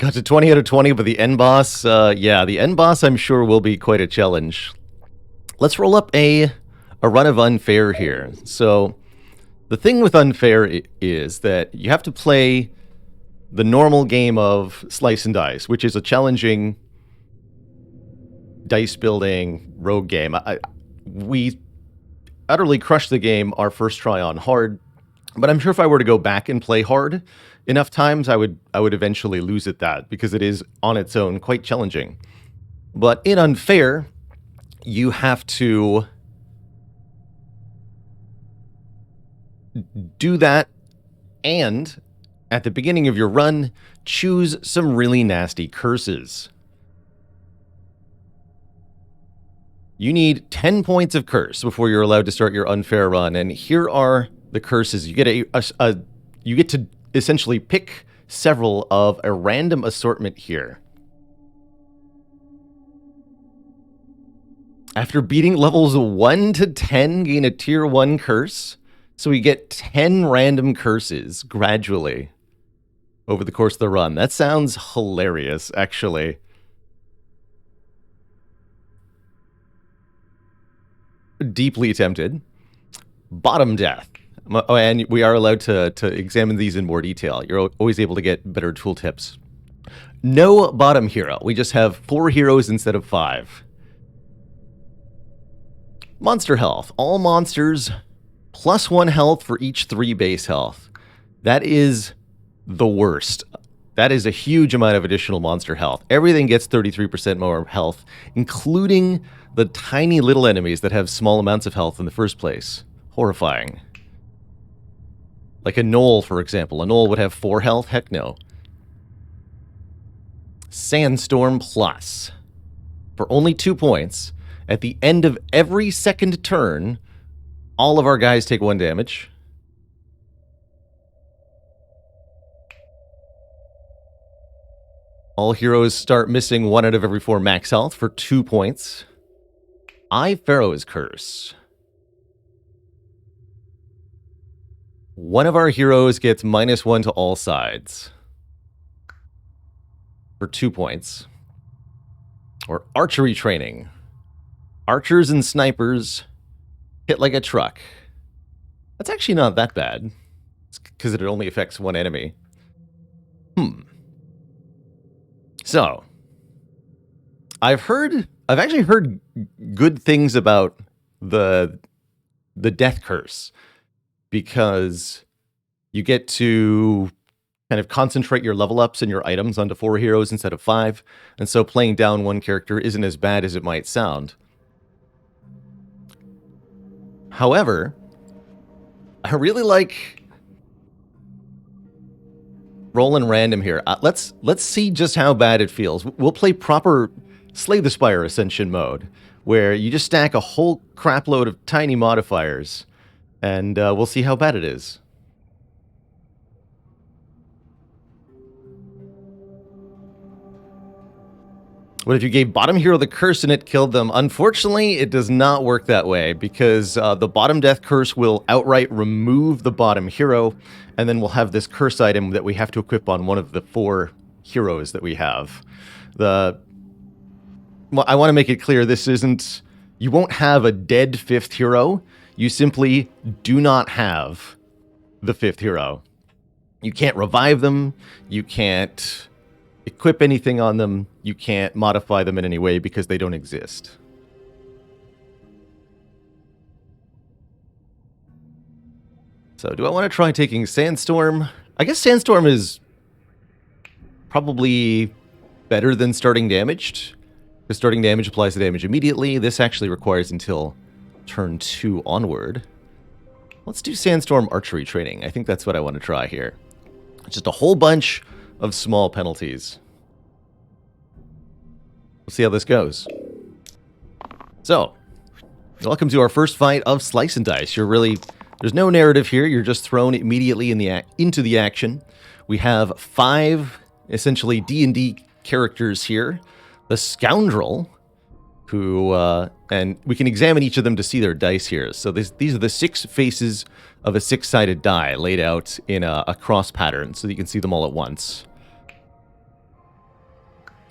Got to 20 out of 20, but the end boss, yeah, the end boss I'm sure will be quite a challenge. Let's roll up a run of unfair here. So the thing with unfair is that you have to play the normal game of slice and dice, which is a challenging dice building rogue game. We utterly crushed the game our first try on hard, but I'm sure if I were to go back and play hard enough times, I would eventually lose at that, because it is on its own quite challenging. But in unfair, you have to do that, and at the beginning of your run, choose some really nasty curses. You need 10 points of curse before you're allowed to start your unfair run, and here are the curses. You get to essentially pick several of a random assortment here. After beating levels 1 to 10, gain a tier 1 curse. So we get 10 random curses gradually over the course of the run. That sounds hilarious, actually. Deeply tempted. Bottom death. Oh, and we are allowed to examine these in more detail. You're always able to get better tooltips. No bottom hero. We just have 4 heroes instead of 5. Monster health. All monsters +1 health for each 3 base health. That is the worst. That is a huge amount of additional monster health. Everything gets 33% more health, including the tiny little enemies that have small amounts of health in the first place. Horrifying. Like a gnoll, for example. A gnoll would have 4 health? Heck no. Sandstorm Plus. For only 2 points, at the end of every second turn, all of our guys take 1 damage. All heroes start missing 1 out of every 4 max health for 2 points. Pharaoh's Curse. One of our heroes gets -1 to all sides for 2 points. Or Archery Training. Archers and snipers hit like a truck. That's actually not that bad, because it only affects 1 enemy. So, I've actually heard good things about the Death Curse, because you get to kind of concentrate your level ups and your items onto 4 heroes instead of 5, and so playing down 1 character isn't as bad as it might sound. However, I really like rolling random here. Let's see just how bad it feels. We'll play proper Slay the Spire Ascension mode, where you just stack a whole crapload of tiny modifiers, and we'll see how bad it is. What if you gave bottom hero the curse and it killed them? Unfortunately, it does not work that way, because the bottom death curse will outright remove the bottom hero, and then we'll have this curse item that we have to equip on one of the 4 heroes that we have. Well, I want to make it clear, this isn't... You won't have a dead 5th hero. You simply do not have the 5th hero. You can't revive them. You can't equip anything on them. You can't modify them in any way because they don't exist. So do I want to try taking Sandstorm? I guess Sandstorm is probably better than starting damaged, because starting damage applies the damage immediately. This actually requires until turn 2 onward. Let's do Sandstorm Archery Training. I think that's what I want to try here. Just a whole bunch of small penalties. We'll see how this goes. So, welcome to our first fight of Slice and Dice. There's no narrative here. You're just thrown immediately into the action. We have 5 essentially D&D characters here. The Scoundrel, who and we can examine each of them to see their dice here. So these are the 6 faces of a 6-sided die laid out in a cross pattern, so that you can see them all at once.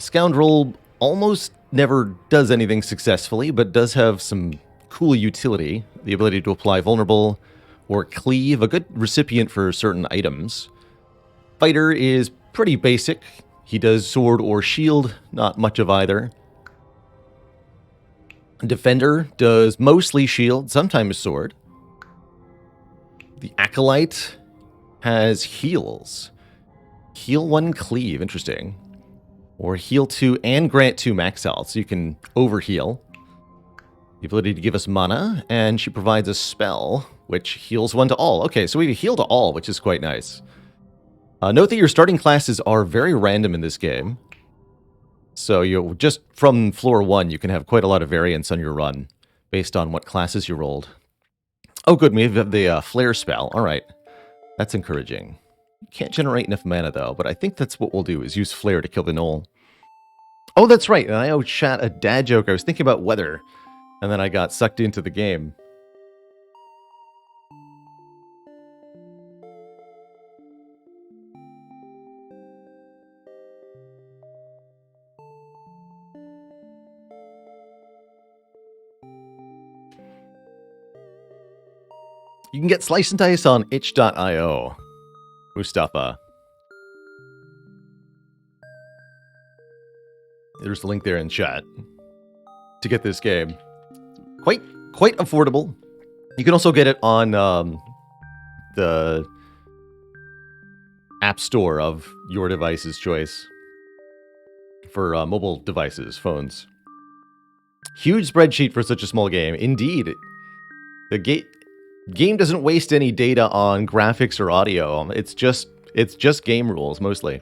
Scoundrel almost never does anything successfully, but does have some cool utility. The ability to apply vulnerable or cleave, a good recipient for certain items. Fighter is pretty basic. He does sword or shield, not much of either. Defender does mostly shield, sometimes sword. The Acolyte has heals. Heal 1 cleave, interesting. Or heal 2 and grant 2 max health, so you can overheal. The ability to give us mana, and she provides a spell, which heals 1 to all. Okay, so we heal to all, which is quite nice. Note that your starting classes are very random in this game. So you just from floor 1, you can have quite a lot of variance on your run, based on what classes you rolled. Oh good, we have the flare spell. Alright, that's encouraging. Can't generate enough mana though, but I think that's what we'll do, is use flare to kill the gnoll. Oh, that's right, and I outshot a dad joke. I was thinking about weather, and then I got sucked into the game. You can get Slice and Dice on itch.io. Mustafa. There's the link there in chat to get this game. Quite affordable. You can also get it on the App Store of your device's choice for mobile devices, phones. Huge spreadsheet for such a small game. Indeed. The game doesn't waste any data on graphics or audio. It's just game rules, mostly.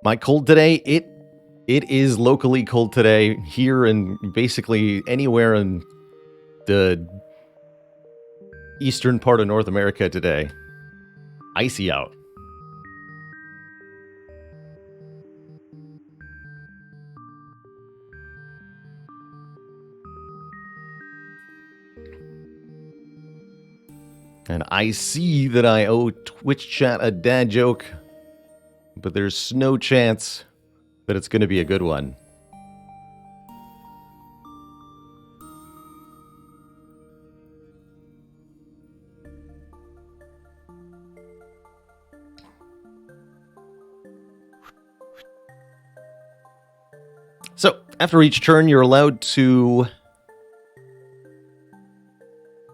My cold today, it is locally cold today, here and basically anywhere in the eastern part of North America today. Icy out. And I see that I owe Twitch chat a dad joke, but there's no chance that it's going to be a good one. So, after each turn, you're allowed to...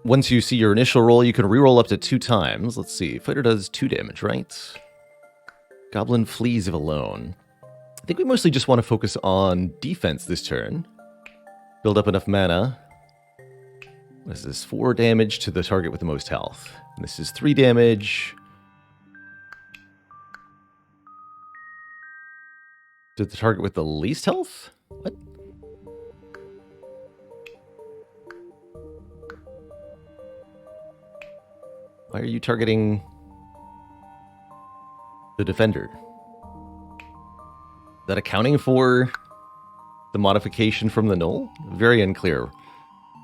Once you see your initial roll, you can reroll up to 2 times. Let's see. Fighter does 2 damage, right? Goblin flees if alone. I think we mostly just want to focus on defense this turn. Build up enough mana. What is this? 4 damage to the target with the most health. And this is 3 damage to the target with the least health? What? Why are you targeting the defender? Is that accounting for the modification from the gnoll? Very unclear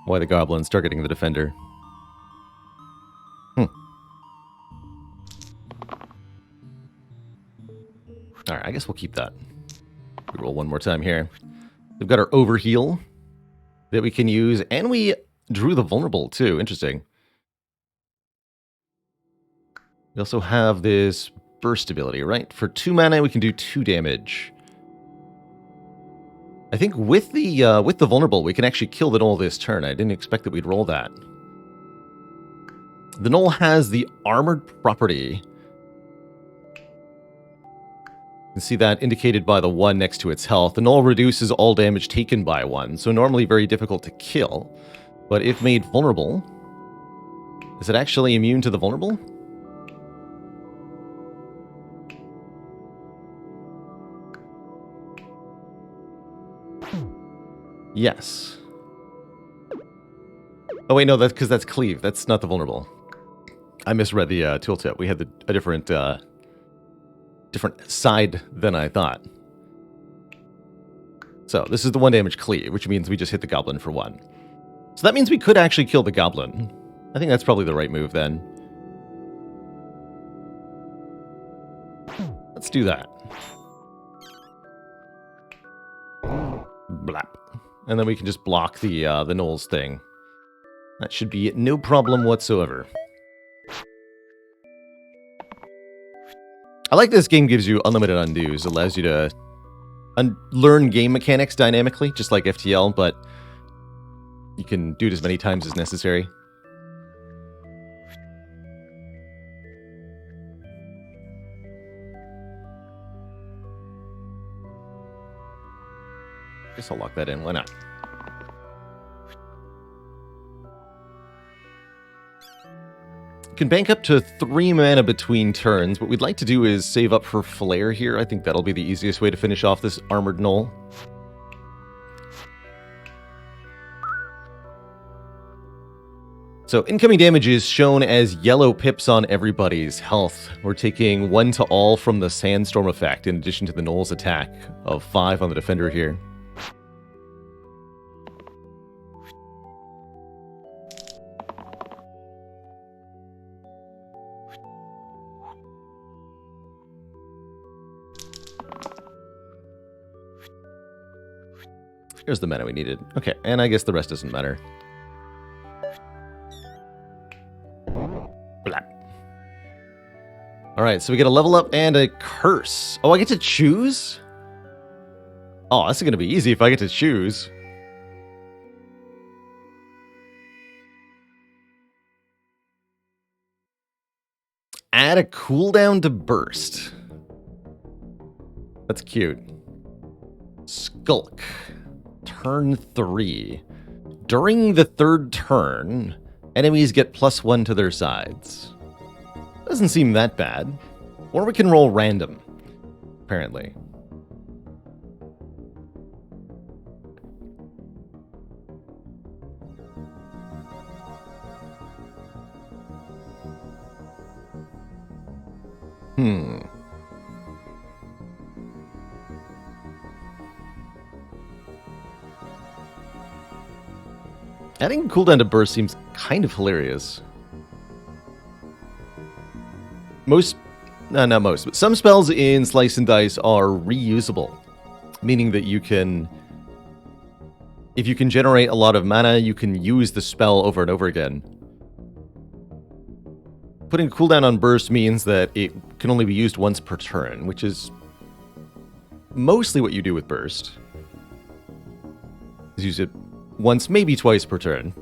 why the goblin's targeting the defender. Alright, I guess we'll keep that. We roll one more time here. We've got our overheal that we can use, and we drew the vulnerable too. Interesting. We also have this burst ability, right? For 2 mana, we can do 2 damage. I think with the vulnerable, we can actually kill the gnoll this turn. I didn't expect that we'd roll that. The gnoll has the armored property. You can see that indicated by the 1 next to its health. The gnoll reduces all damage taken by 1, so normally very difficult to kill. But if made vulnerable, is it actually immune to the vulnerable? Yes. Oh wait, no, that's because that's cleave. That's not the vulnerable. I misread the tooltip. We had a different side than I thought. So this is the 1 damage cleave, which means we just hit the goblin for 1. So that means we could actually kill the goblin. I think that's probably the right move then. Let's do that. Blap. And then we can just block the gnolls thing. That should be no problem whatsoever. I like this game gives you unlimited undos. Allows you to learn game mechanics dynamically, just like FTL, but you can do it as many times as necessary. Guess I'll lock that in. Why not? You can bank up to 3 mana between turns. What we'd like to do is save up for Flare here. I think that'll be the easiest way to finish off this Armored Gnoll. So incoming damage is shown as yellow pips on everybody's health. We're taking 1 to all from the Sandstorm effect, in addition to the Gnoll's attack of 5 on the Defender here. Here's the mana we needed. Okay, and I guess the rest doesn't matter. Blah. Alright, so we get a level up and a curse. Oh, I get to choose? Oh, this is going to be easy if I get to choose. Add a cooldown to burst. That's cute. Skulk. Turn 3. During the 3rd turn, enemies get +1 to their sides. Doesn't seem that bad. Or we can roll random, apparently. Adding cooldown to burst seems kind of hilarious. Not most, but some spells in Slice and Dice are reusable, meaning that you can, if you can generate a lot of mana, you can use the spell over and over again. Putting a cooldown on burst means that it can only be used once per turn, which is mostly what you do with burst. Is use it once, maybe twice per turn.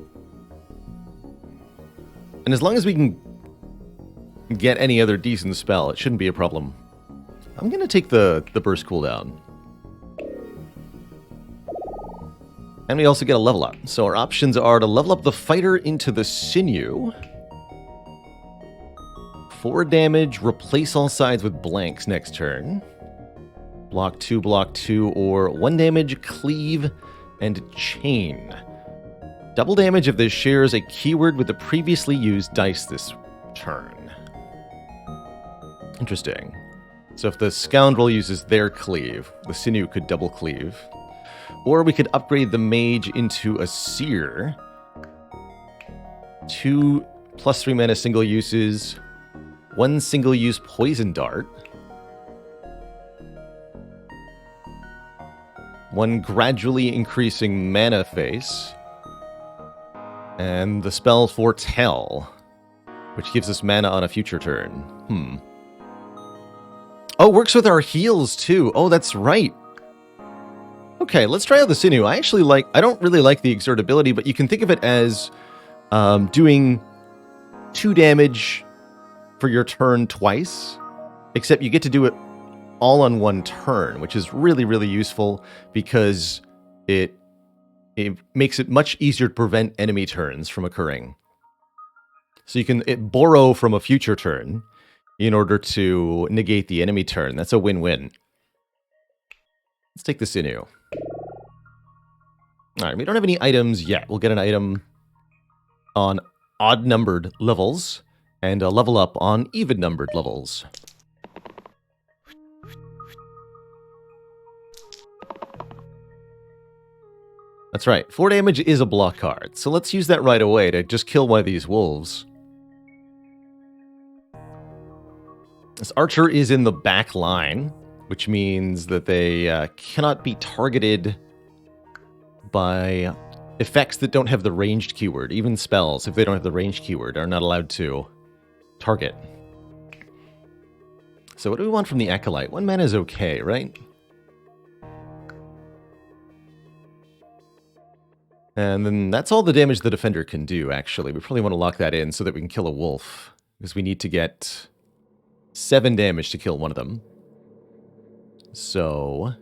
And as long as we can get any other decent spell, it shouldn't be a problem. I'm going to take the burst cooldown. And we also get a level up. So our options are to level up the fighter into the sinew. 4 damage, replace all sides with blanks next turn. Block 2, or 1 damage, cleave, and chain. Double damage if this shares a keyword with the previously used dice this turn. Interesting. So if the scoundrel uses their cleave, the sinew could double cleave. Or we could upgrade the mage into a seer. 2 +3 mana single uses. 1 single use poison dart. 1 gradually increasing mana face. And the spell Foretell, which gives us mana on a future turn. Oh, works with our heals too. Oh, that's right. Okay, let's try out the sinew. I don't really like the exert ability, but you can think of it as doing 2 damage for your turn twice, except you get to do it all on 1 turn, which is really, really useful because it makes it much easier to prevent enemy turns from occurring. So you can borrow from a future turn in order to negate the enemy turn. That's a win-win. Let's take the sinew. Alright, we don't have any items yet. We'll get an item on odd-numbered levels, and a level up on even-numbered levels. That's right, 4 damage is a block card, so let's use that right away to just kill one of these wolves. This archer is in the back line, which means that they cannot be targeted by effects that don't have the ranged keyword. Even spells, if they don't have the ranged keyword, are not allowed to target. So what do we want from the Acolyte? 1 mana is okay, right? And then that's all the damage the Defender can do, actually. We probably want to lock that in so that we can kill a wolf, because we need to get 7 damage to kill one of them. So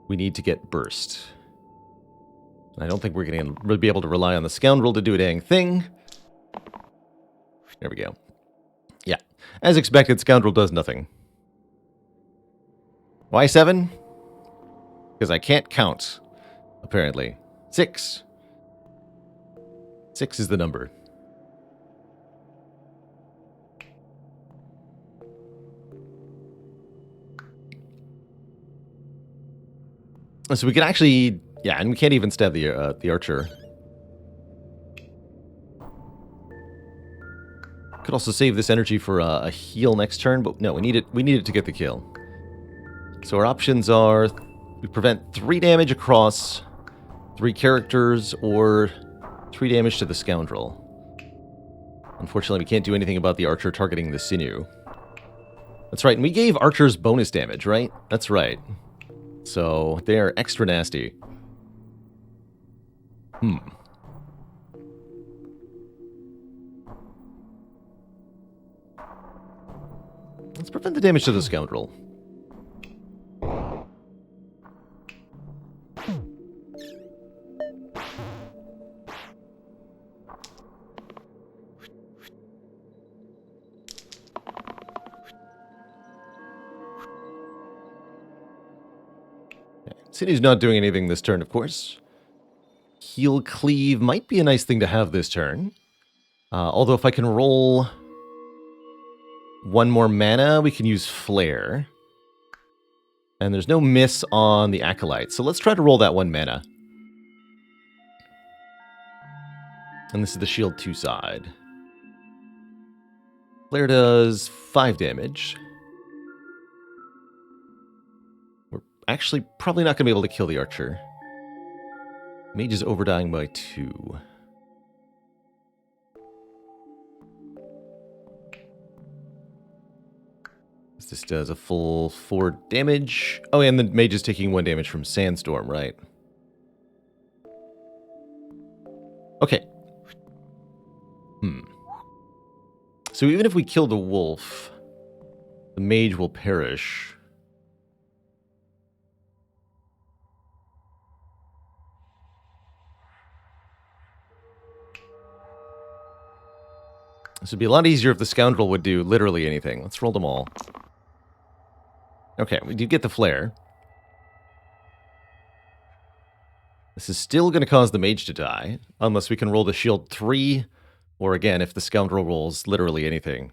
we need to get burst. I don't think we're going to be able to rely on the Scoundrel to do a dang thing. There we go. Yeah. As expected, Scoundrel does nothing. Why 7? Because I can't count, apparently. 6. 6 is the number. So we can actually... Yeah, and we can't even stab the archer. Could also save this energy for a heal next turn, but no, we need it to get the kill. So our options are... We prevent 3 damage across 3 characters, or 3 damage to the Scoundrel. Unfortunately, we can't do anything about the archer targeting the sinew. That's right, and we gave archers bonus damage, right? That's right. So they are extra nasty. Let's prevent the damage to the Scoundrel. City's not doing anything this turn, of course. Heal Cleave might be a nice thing to have this turn. Although if I can roll 1 more mana, we can use Flare. And there's no miss on the Acolyte, so let's try to roll that 1 mana. And this is the shield 2 side. Flare does 5 damage. We're actually probably not going to be able to kill the archer. Mage is overdying by 2. This does a full 4 damage. Oh, and the mage is taking 1 damage from Sandstorm, right? Okay. So even if we kill the wolf, the mage will perish. This would be a lot easier if the Scoundrel would do literally anything. Let's roll them all. Okay, we do get the flare. This is still going to cause the mage to die, unless we can roll the shield 3, or again, if the Scoundrel rolls literally anything.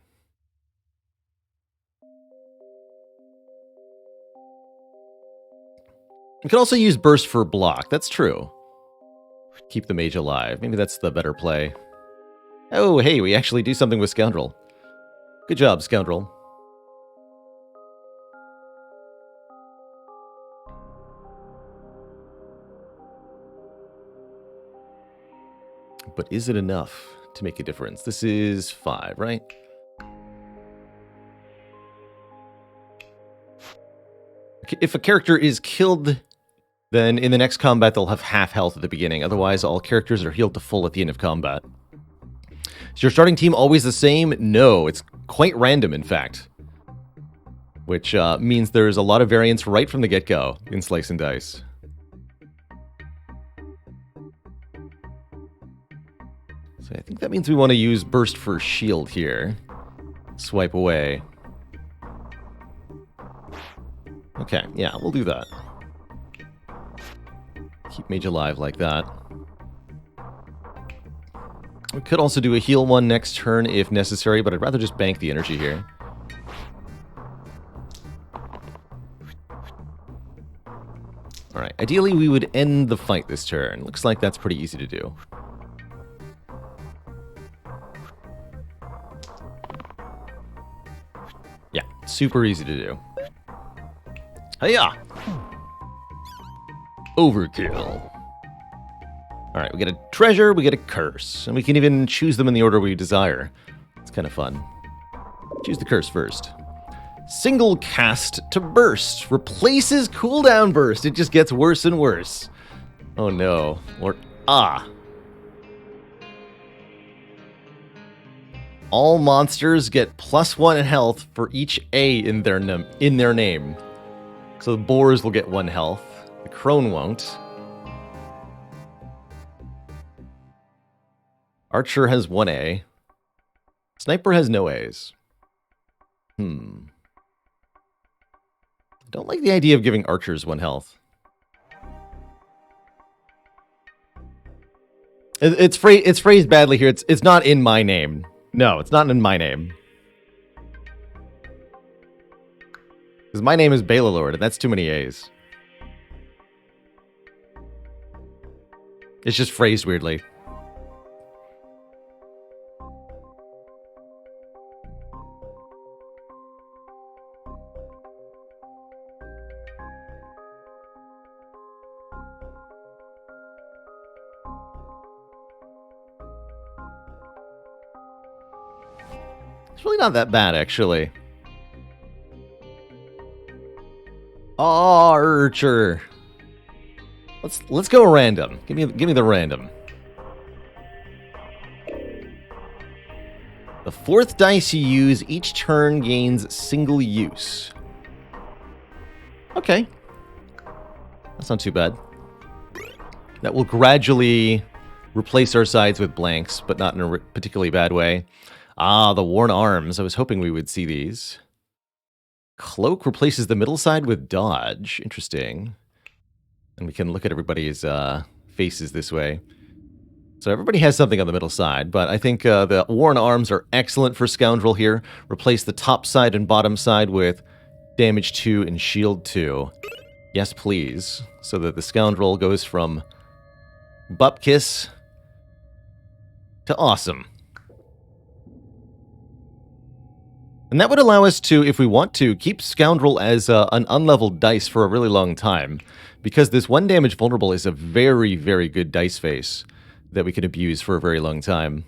We can also use burst for block, that's true. Keep the mage alive, maybe that's the better play. Oh, hey, we actually do something with Scoundrel. Good job, Scoundrel. But is it enough to make a difference? This is 5, right? If a character is killed, then in the next combat they'll have half health at the beginning. Otherwise, all characters are healed to full at the end of combat. Is your starting team always the same? No, it's quite random, in fact. Which means there's a lot of variance right from the get-go in Slice and Dice. So I think that means we want to use Burst for Shield here. Swipe away. Okay, yeah, we'll do that. Keep Mage alive like that. We could also do a heal one next turn if necessary, but I'd rather just bank the energy here. Alright, ideally we would end the fight this turn. Looks like that's pretty easy to do. Yeah, super easy to do. Hiya! Overkill. All right, we get a treasure, we get a curse, and we can even choose them in the order we desire. It's kind of fun. Choose the curse first. Single cast to burst. Replaces cooldown burst. It just gets worse and worse. Oh no. Or all monsters get +1 health for each A in their name. So the boars will get 1 health. The crone won't. Archer has 1 A. Sniper has no A's. I don't like the idea of giving archers 1 health. It's phrased badly here. It's not in my name. No, it's not in my name. Because my name is Balalord, and that's too many A's. It's just phrased weirdly. It's really not that bad, actually. Archer. Let's go random. Give me the random. The 4th dice you use each turn gains single use. Okay. That's not too bad. That will gradually replace our sides with blanks, but not in a particularly bad way. Ah, the worn arms. I was hoping we would see these. Cloak replaces the middle side with dodge. Interesting. And we can look at everybody's faces this way. So everybody has something on the middle side, but I think the worn arms are excellent for Scoundrel here. Replace the top side and bottom side with damage 2 and shield 2. Yes, please. So that the Scoundrel goes from Bupkiss to awesome. And that would allow us to, if we want to, keep Scoundrel as an unleveled dice for a really long time. Because this 1 damage vulnerable is a very, very good dice face that we can abuse for a very long time.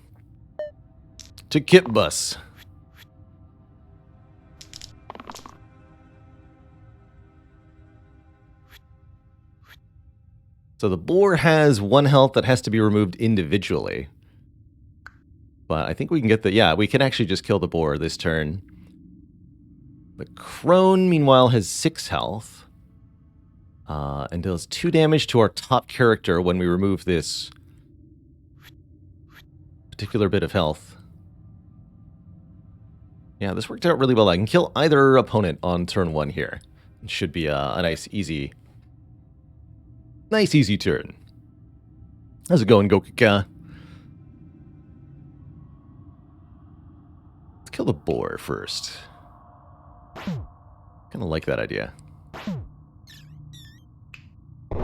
To Kit Bus. So the boar has 1 health that has to be removed individually. But I think we can get the... Yeah, we can actually just kill the boar this turn. The crone, meanwhile, has 6 health. And deals 2 damage to our top character when we remove this particular bit of health. Yeah, this worked out really well. I can kill either opponent on turn 1 here. It should be a nice, easy turn. How's it going, Gokika? Let's kill the boar first. Kind of like that idea. A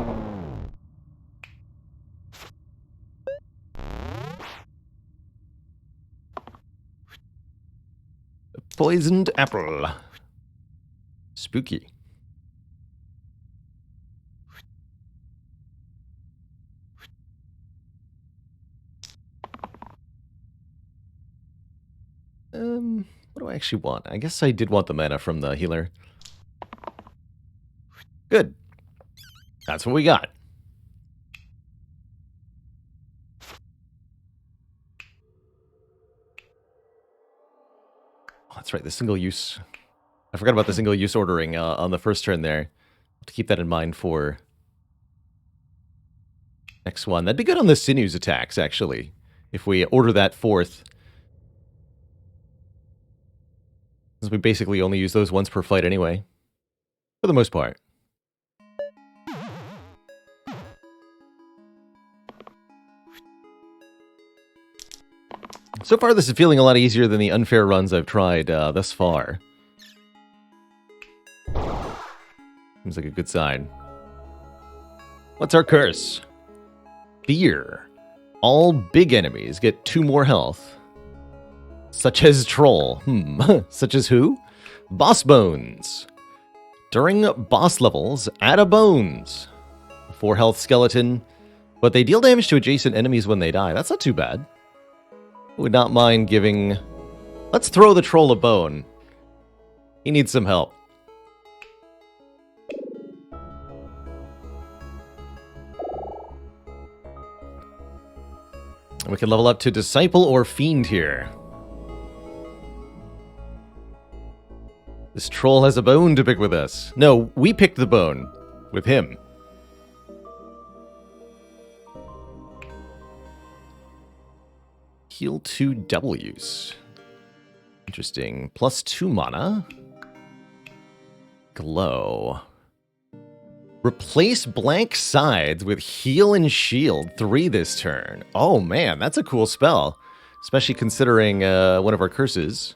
poisoned apple. Spooky. What do I actually want? I guess I did want the mana from the healer. Good. That's what we got. Oh, that's right, the single use. I forgot about the single use ordering on the first turn there. To keep that in mind for next one. That'd be good on the Sinews attacks, actually. If we order that 4th. Since we basically only use those once per fight anyway. For the most part. So far, this is feeling a lot easier than the unfair runs I've tried thus far. Seems like a good sign. What's our curse? Fear. All big enemies get 2 more health. Such as Troll. Such as who? Boss Bones. During boss levels, add a bones. 4 health skeleton. But they deal damage to adjacent enemies when they die. That's not too bad. Would not mind giving... Let's throw the troll a bone. He needs some help. And we can level up to Disciple or Fiend here. This troll has a bone to pick with us. No, we picked the bone with him. Heal 2 double use. Interesting. Plus 2 mana. Glow. Replace blank sides with heal and shield 3 this turn. Oh man, that's a cool spell. Especially considering one of our curses.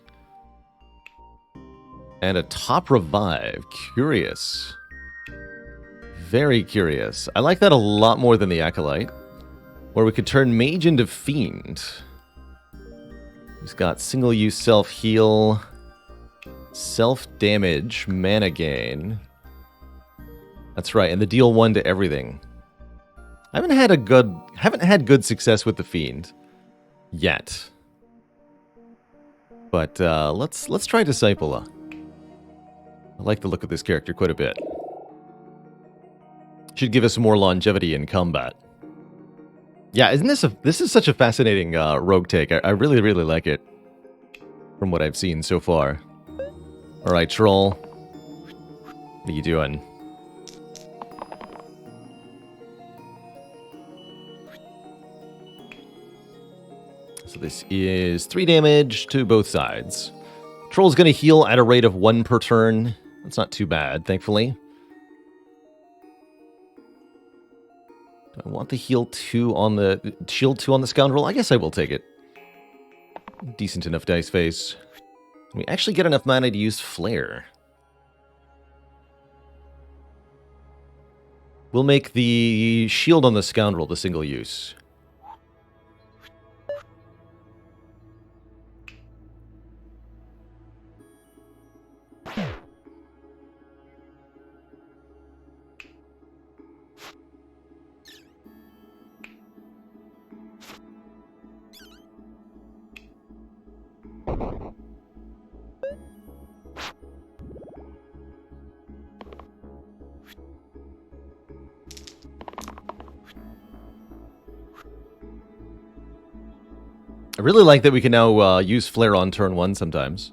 And a top revive. Curious. Very curious. I like that a lot more than the Acolyte. Or we could turn Mage into Fiend. He's got single-use self-heal, self-damage, mana gain. That's right, and the deal 1 to everything. I haven't had good success with the Fiend yet. But let's try Disciple. I like the look of this character quite a bit. Should give us more longevity in combat. Yeah, this is such a fascinating rogue take. I really, really like it from what I've seen so far. All right, troll. What are you doing? So this is 3 damage to both sides. Troll's going to heal at a rate of 1 per turn. That's not too bad, thankfully. Do I want the heal 2 on the... shield 2 on the scoundrel? I guess I will take it. Decent enough dice face. We actually get enough mana to use Flare. We'll make the shield on the scoundrel the single use. I really like that we can now use Flare on turn 1 sometimes.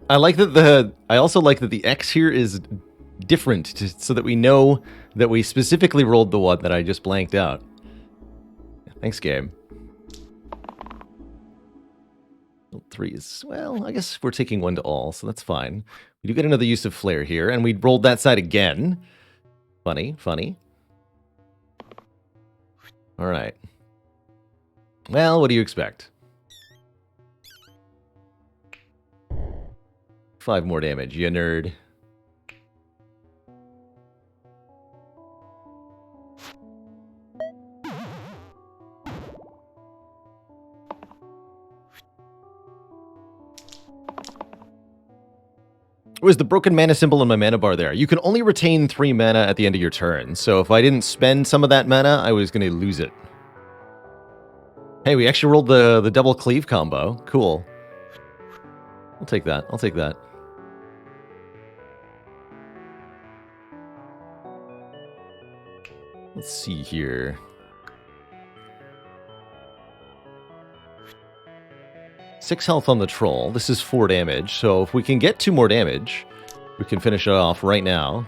I like that I also like that the X here is different, so that we know that we specifically rolled the one that I just blanked out. Thanks, game. 3 is, well, I guess we're taking 1 to all, so that's fine. We do get another use of Flare here, and we rolled that side again. Funny, funny. All right. Well, what do you expect? 5 more damage, you nerd. Was the broken mana symbol in my mana bar there? You can only retain 3 mana at the end of your turn, so if I didn't spend some of that mana, I was going to lose it. Hey, we actually rolled the double cleave combo. Cool. I'll take that. I'll take that. Let's see here. 6 health on the troll. This is 4 damage, so if we can get 2 more damage, we can finish it off right now.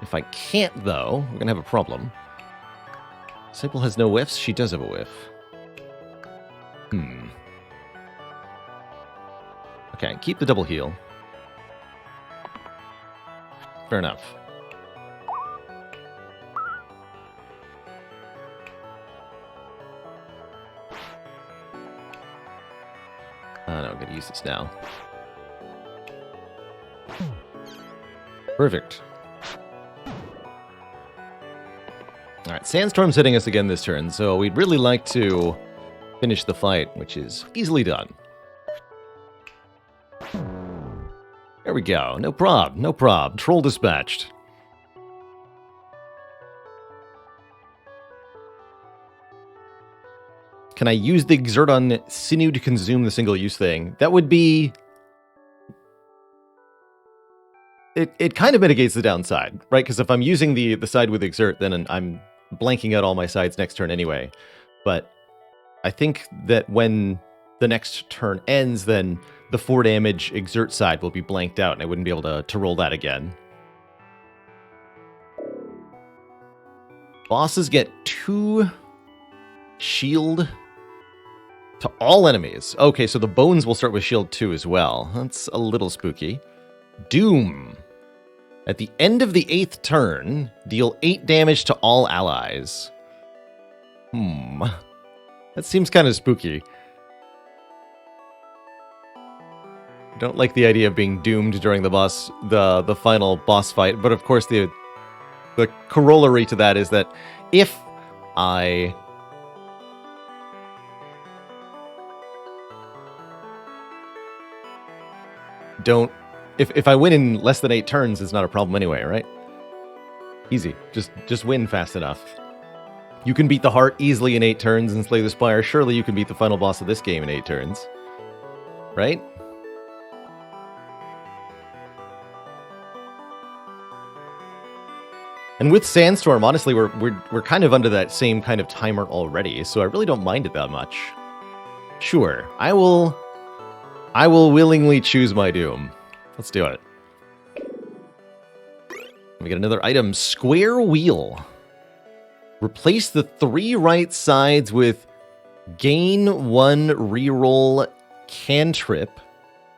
If I can't, though, we're going to have a problem. Disciple has no whiffs. She does have a whiff. Okay, keep the double heal. Fair enough. Oh no, I'm going to use this now. Perfect. Alright, Sandstorm's hitting us again this turn, so we'd really like to finish the fight, which is easily done. There There we go. No prob. No prob. Troll dispatched. Can I use the Exert on Sinew to consume the single-use thing? That would be... It kind of mitigates the downside, right? Because if I'm using the side with Exert, then I'm blanking out all my sides next turn anyway. But I think that when the next turn ends, then the 4 damage Exert side will be blanked out, and I wouldn't be able to roll that again. Bosses get 2 shield to all enemies. Okay, so the bones will start with shield 2 as well. That's a little spooky. Doom. At the end of the 8th turn, deal 8 damage to all allies. That seems kind of spooky. Don't like the idea of being doomed during the final boss fight, but of course the corollary to that is that if I don't... If I win in less than 8 turns, it's not a problem anyway, right? Easy. Just win fast enough. You can beat the heart easily in 8 turns and slay the spire. Surely you can beat the final boss of this game in 8 turns. Right? And with Sandstorm, honestly, we're kind of under that same kind of timer already, so I really don't mind it that much. Sure, I will willingly choose my doom. Let's do it. We get another item, Square Wheel. Replace the 3 right sides with gain 1 reroll cantrip,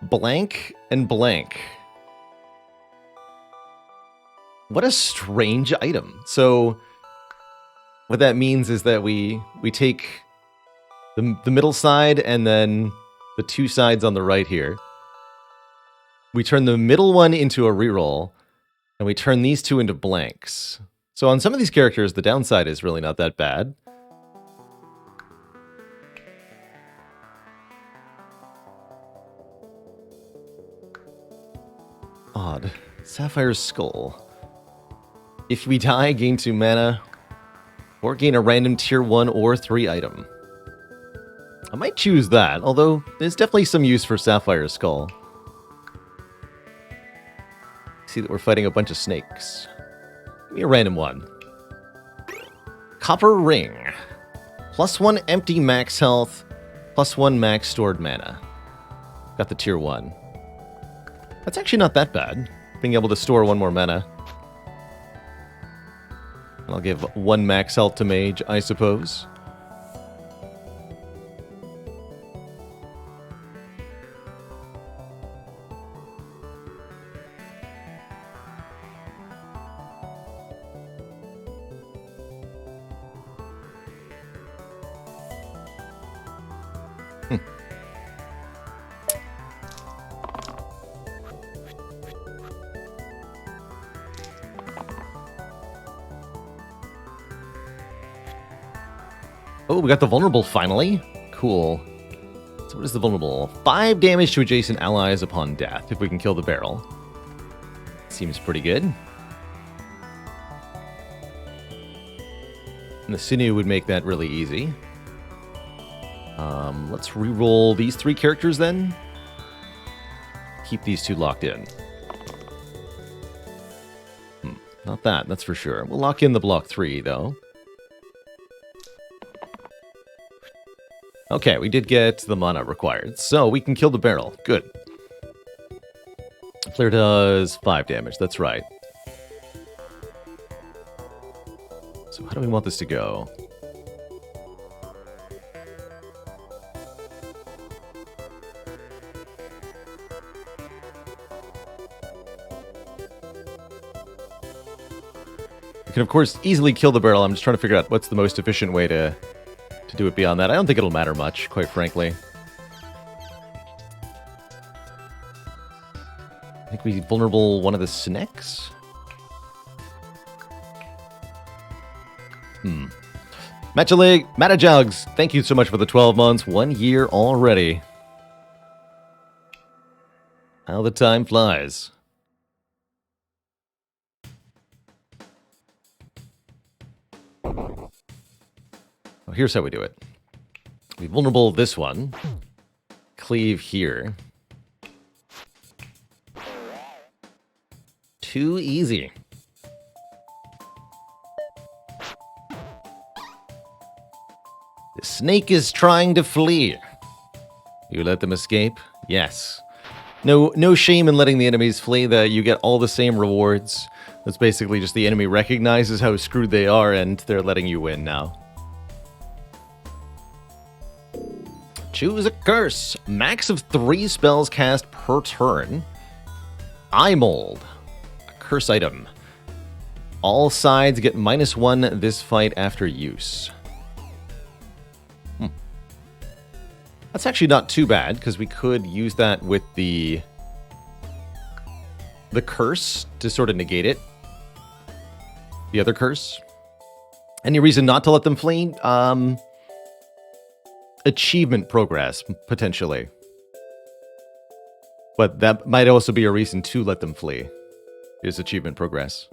blank and blank. What a strange item. So what that means is that we take the middle side and then the 2 sides on the right here. We turn the middle one into a reroll, and we turn these 2 into blanks. So on some of these characters, the downside is really not that bad. Odd. Sapphire's Skull. If we die, gain 2 mana, or gain a random tier 1 or 3 item. I might choose that, although there's definitely some use for Sapphire's Skull. See that we're fighting a bunch of snakes. Give me a random one. Copper Ring. +1 empty max health, +1 max stored mana. Got the tier 1. That's actually not that bad, being able to store 1 more mana. I'll give 1 max health to mage, I suppose. Oh, we got the vulnerable finally. Cool. So what is the vulnerable? 5 damage to adjacent allies upon death, if we can kill the barrel. Seems pretty good. And the Sinew would make that really easy. Let's re-roll these 3 characters then. Keep these 2 locked in. Not that, that's for sure. We'll lock in the block 3, though. Okay, we did get the mana required, so we can kill the barrel. Good. Flare does 5 damage, that's right. So how do we want this to go? You can, of course, easily kill the barrel. I'm just trying to figure out what's the most efficient way to do it beyond that. I don't think it'll matter much, quite frankly. I think we vulnerable one of the snakes. Matajugs, thank you so much for the 12 months. 1 year already. How the time flies. Oh, here's how we do it. We vulnerable this one. Cleave here. Too easy. The snake is trying to flee. You let them escape? Yes. No shame in letting the enemies flee. You get all the same rewards. That's basically just the enemy recognizes how screwed they are and they're letting you win now. Choose a curse. Max of 3 spells cast per turn. Eye mold. A curse item. All sides get -1 this fight after use. That's actually not too bad, because we could use that with the curse to sort of negate it. The other curse. Any reason not to let them flee? Achievement progress, potentially. But that might also be a reason to let them flee, is achievement progress.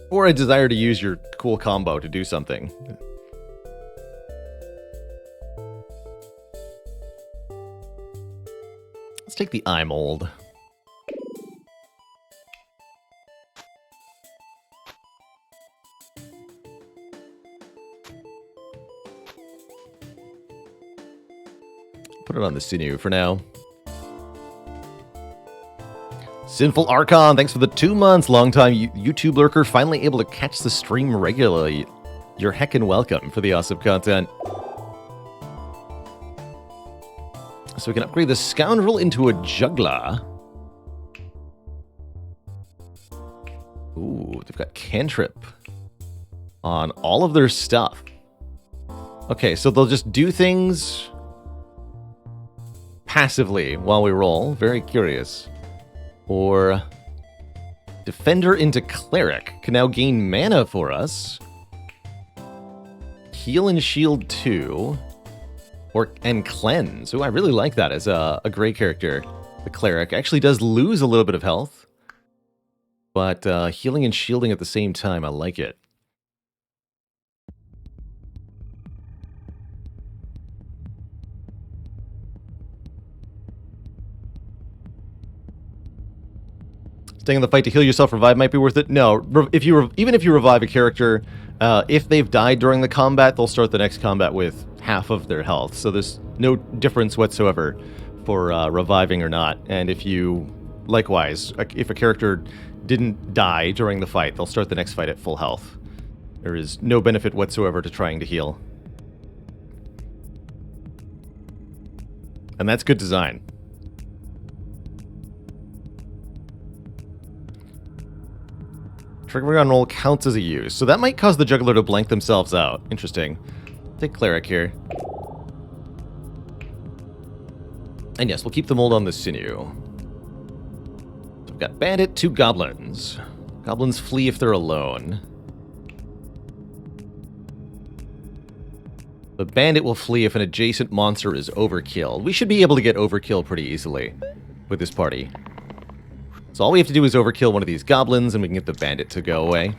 Or a desire to use your cool combo to do something. Let's take the eye mold. Put it on the sinew for now. Sinful Archon, thanks for the 2 months. Long-time YouTube lurker, finally able to catch the stream regularly. You're heckin' welcome for the awesome content. So we can upgrade the Scoundrel into a Juggler. Ooh, they've got Cantrip on all of their stuff. Okay, so they'll just do things passively while we roll. Very curious. Or Defender into Cleric can now gain mana for us. Heal and Shield 2. And Cleanse. Ooh, I really like that as a gray character. The Cleric actually does lose a little bit of health. But healing and shielding at the same time, I like it. Staying in the fight to heal yourself, revive might be worth it. No, even if you revive a character, if they've died during the combat, they'll start the next combat with half of their health. So there's no difference whatsoever for reviving or not. And if you, likewise, if a character didn't die during the fight, they'll start the next fight at full health. There is no benefit whatsoever to trying to heal. And that's good design. Triggering on roll counts as a use, so that might cause the juggler to blank themselves out. Interesting. Take Cleric here. And yes, we'll keep the mold on the sinew. So we've got Bandit, 2 Goblins. Goblins flee if they're alone. The Bandit will flee if an adjacent monster is overkill. We should be able to get overkill pretty easily with this party. So all we have to do is overkill one of these goblins and we can get the bandit to go away.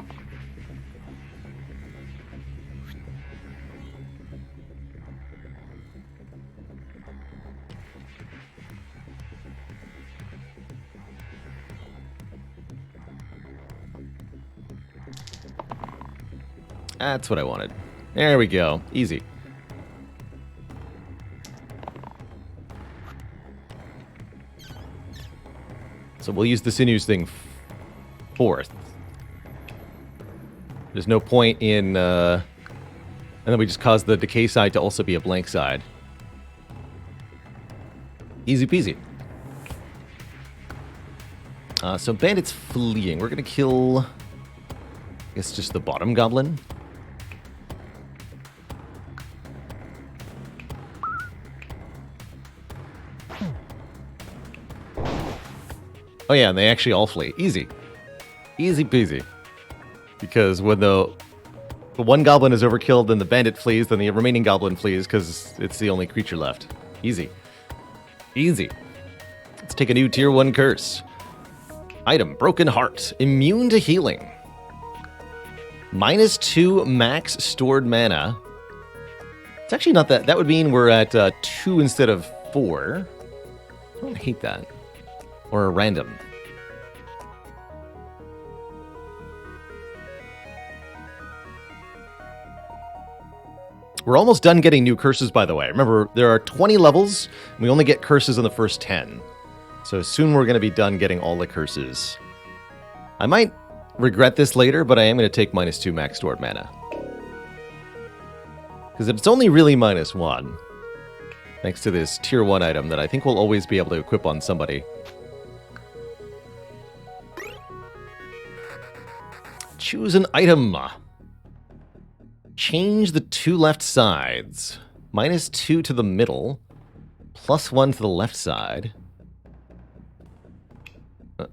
That's what I wanted. There we go. Easy. So we'll use the sinews thing fourth. There's no point in... and then we just cause the decay side to also be a blank side. Easy peasy. So bandits fleeing. We're going to kill... I guess just the bottom goblin. Oh yeah, and they actually all flee. Easy. Easy peasy. Because when the But one goblin is overkilled, then the bandit flees, then the remaining goblin flees because it's the only creature left. Easy. Easy. Let's take a new tier 1 curse. Item, Broken Heart. Immune to healing. -2 max stored mana. It's actually not that. That would mean we're at 2 instead of 4. I don't hate that. Or a random. We're almost done getting new curses, by the way. Remember, there are 20 levels, and we only get curses on the first 10. So soon we're going to be done getting all the curses. I might regret this later, but I am going to take -2 max stored mana. Because it's only really -1. Thanks to this tier 1 item that I think we'll always be able to equip on somebody. Choose an item. Change the 2 left sides. -2 to the middle. +1 to the left side.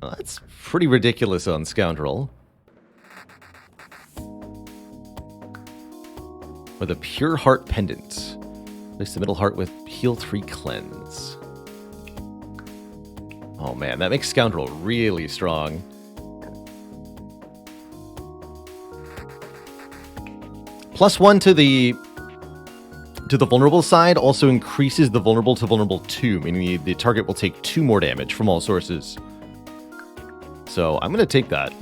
That's pretty ridiculous on Scoundrel. With a Pure Heart Pendant. Place the middle heart with Heal 3 Cleanse. Oh man, that makes Scoundrel really strong. +1 to the vulnerable side also increases the vulnerable to vulnerable 2, meaning the target will take 2 more damage from all sources. So I'm going to take that.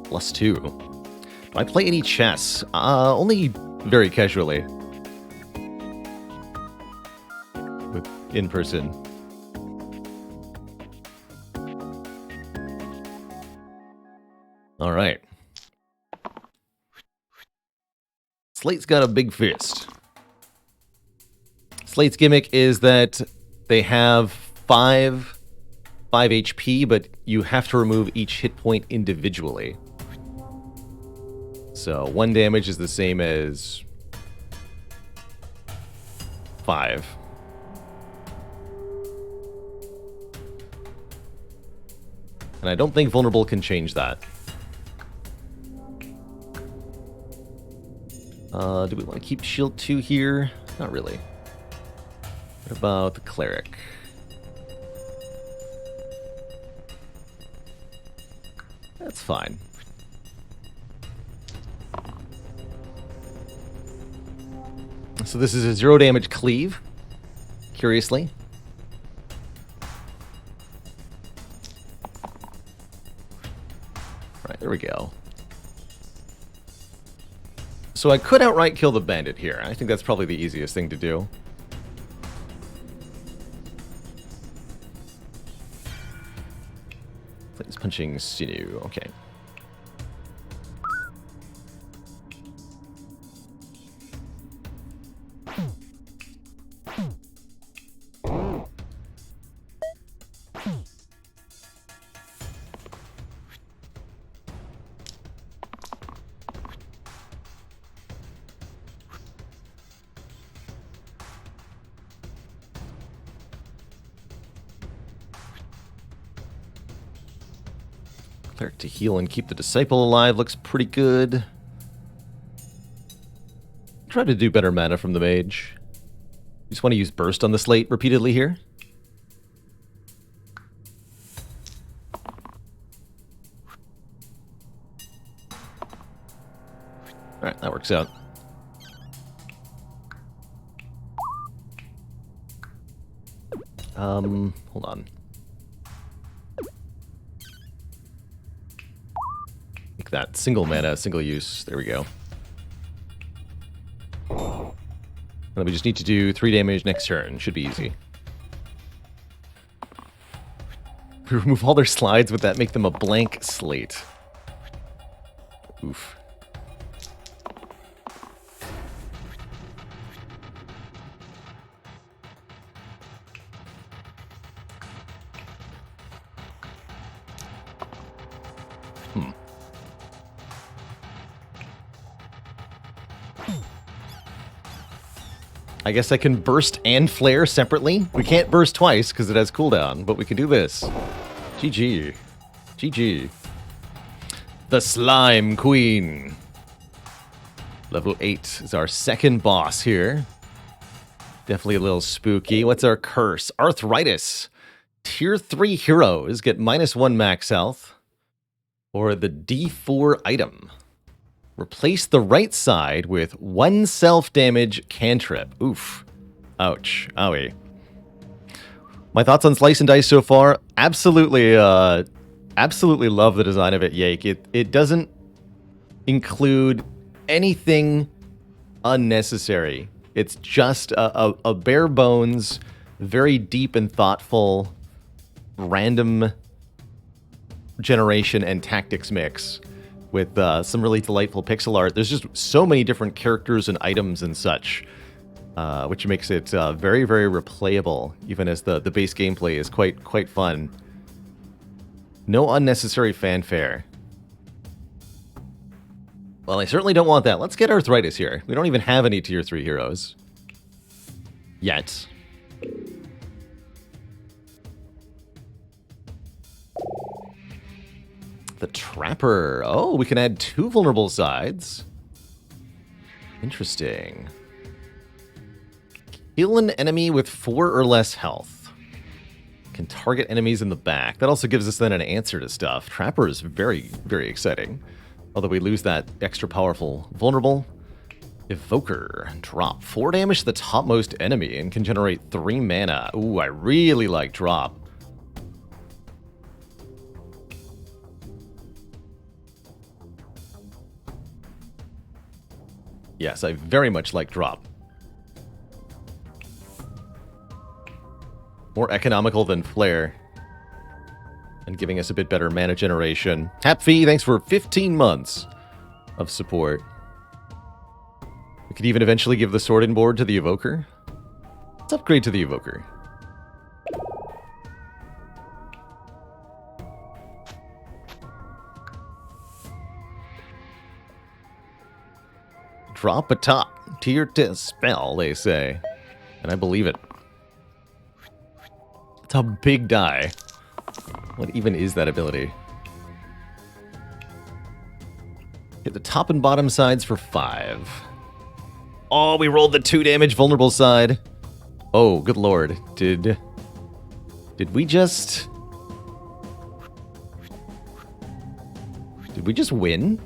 +2. Do I play any chess? Only very casually. With in person. All right. Slate's got a big fist. Slate's gimmick is that they have 5 HP, but you have to remove each hit point individually. So 1 damage is the same as 5. And I don't think vulnerable can change that. Do we want to keep shield 2 here? Not really. What about the cleric? That's fine. So this is a 0 damage cleave, curiously. Right, there we go. So I could outright kill the bandit here. I think that's probably the easiest thing to do. Plays punching sinew, okay. Cleric to heal and keep the disciple alive looks pretty good. Try to do better mana from the mage. You just want to use burst on the slate repeatedly here. Alright, that works out. Hold on. Make that single mana, single use. There we go. And then we just need to do 3 damage next turn. Should be easy. We remove all their slides, would that make them a blank slate? Oof. I guess I can burst and flare separately. We can't burst twice because it has cooldown, but we can do this. GG. GG. The Slime Queen. Level 8 is our second boss here. Definitely a little spooky. What's our curse? Arthritis. Tier 3 heroes get -1 max health. Or the D4 item. Replace the right side with 1 self-damage cantrip. Oof. Ouch. Owie. My thoughts on Slice and Dice so far? Absolutely, absolutely love the design of it, Yake. It doesn't include anything unnecessary. It's just a bare bones, very deep and thoughtful, random generation and tactics mix with some really delightful pixel art. There's just so many different characters and items and such, which makes it very, very replayable, even as the base gameplay is quite fun. No unnecessary fanfare. Well, I certainly don't want that. Let's get Arthritis here. We don't even have any Tier 3 heroes. Yet. The Trapper. Oh, we can add 2 vulnerable sides. Interesting. Kill an enemy with 4 or less health. Can target enemies in the back. That also gives us then an answer to stuff. Trapper is very, very exciting. Although we lose that extra powerful vulnerable. Evoker. Drop. 4 damage to the topmost enemy and can generate 3 mana. Ooh, I really like drop. Yes, I very much like drop. More economical than Flare. And giving us a bit better mana generation. Hapfee, thanks for 15 months of support. We could even eventually give the Sword and Board to the Evoker. Let's upgrade to the Evoker. Drop a top. Tier to spell, they say. And I believe it. It's a big die. What even is that ability? Hit the top and bottom sides for 5. Oh, we rolled the 2 damage vulnerable side. Oh, good lord. Did we just... Did we just win?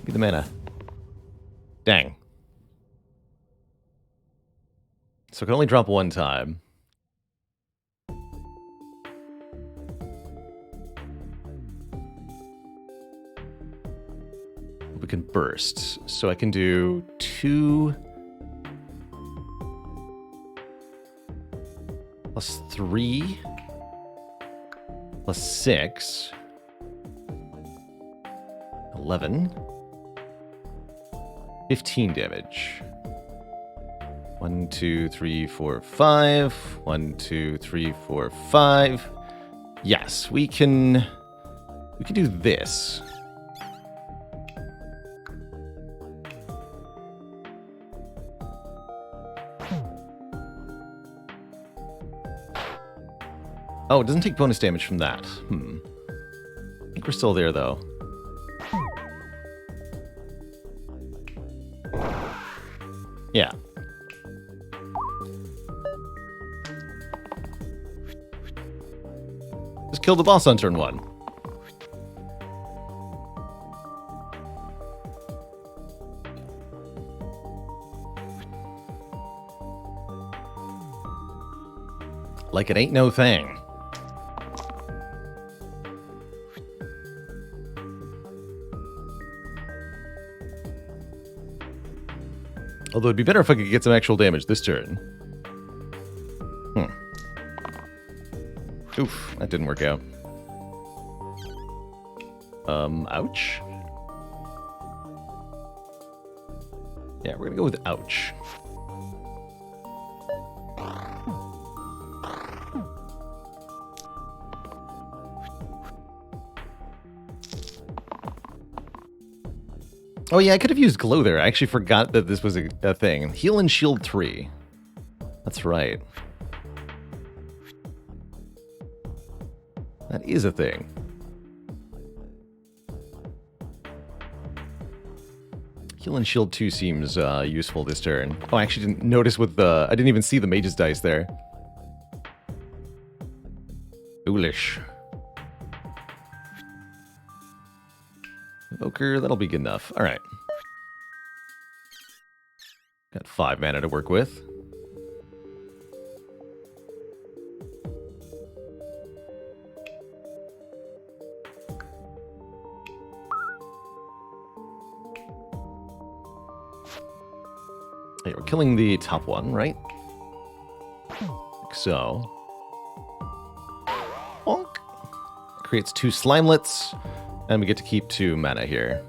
Give me the mana. Dang. So it can only drop 1 time. We can burst. So I can do 2 plus 3 plus 6. 11. 15 damage. 1, 2, 3, 4, 5. 1, 2, 3, 4, 5. Yes, we can do this. Oh, it doesn't take bonus damage from that. I think we're still there, though. Yeah. Just kill the boss on turn 1. Like it ain't no thing. Although it'd be better if I could get some actual damage this turn. Oof, that didn't work out. Ouch. Yeah, we're gonna go with ouch. Oh yeah, I could have used glow there. I actually forgot that this was a thing. Heal and shield 3. That's right. That is a thing. Heal and shield 2 seems useful this turn. Oh, I actually didn't notice with the... I didn't even see the mage's dice there. Foolish. Evoker, that'll be good enough. Alright. Got 5 mana to work with. Hey, we're killing the top one, right? Like so. Bonk. Creates 2 slimelets, and we get to keep 2 mana here.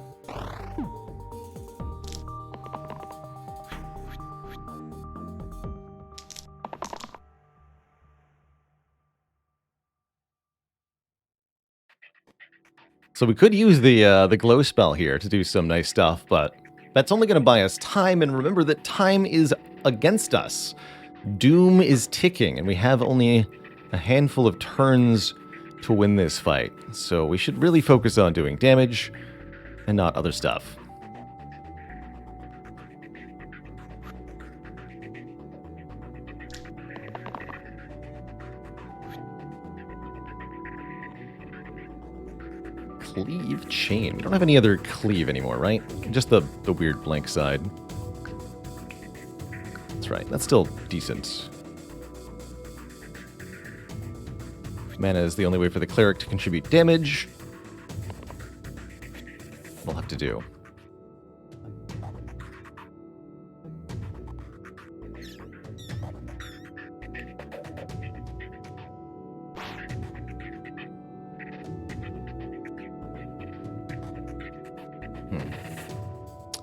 So we could use the glow spell here to do some nice stuff, but that's only going to buy us time, and remember that time is against us. Doom is ticking, and we have only a handful of turns to win this fight. So we should really focus on doing damage and not other stuff. Cleave chain. We don't have any other cleave anymore, right? Just the weird blank side. That's right. That's still decent. Mana is the only way for the cleric to contribute damage. We'll have to do.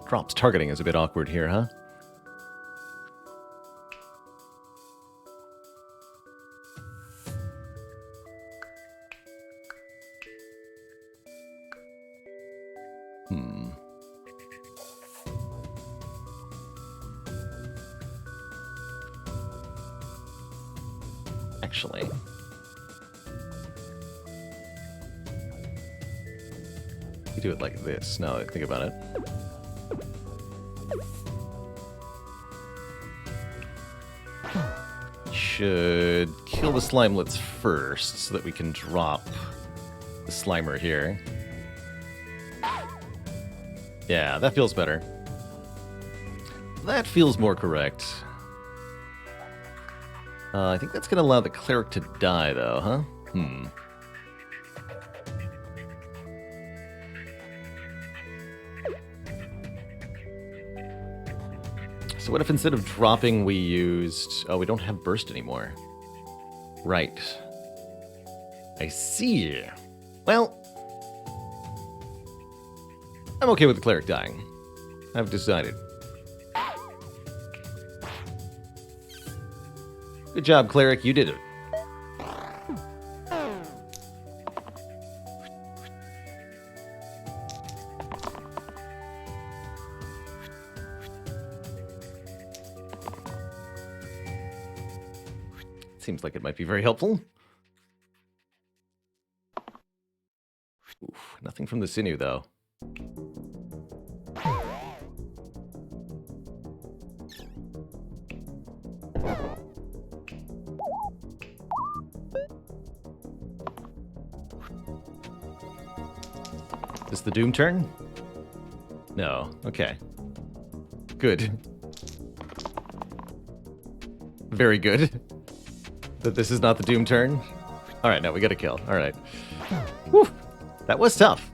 Drops targeting is a bit awkward here, huh? Actually. We do it like this, now that I think about it. Should kill the slimelets first so that we can drop the Slimer here. Yeah, that feels better. That feels more correct. I think that's going to allow the cleric to die, though, huh? So what if instead of dropping we used... Oh, we don't have burst anymore. Right. I see. Well, I'm okay with the cleric dying. I've decided. Good job, cleric. You did it. Seems like it might be very helpful. Oof, nothing from the sinew, though. Is this the Doom turn? No. Okay. Good. Very good. That this is not the Doom turn. Alright, no, we gotta kill. Alright. Whew. That was tough.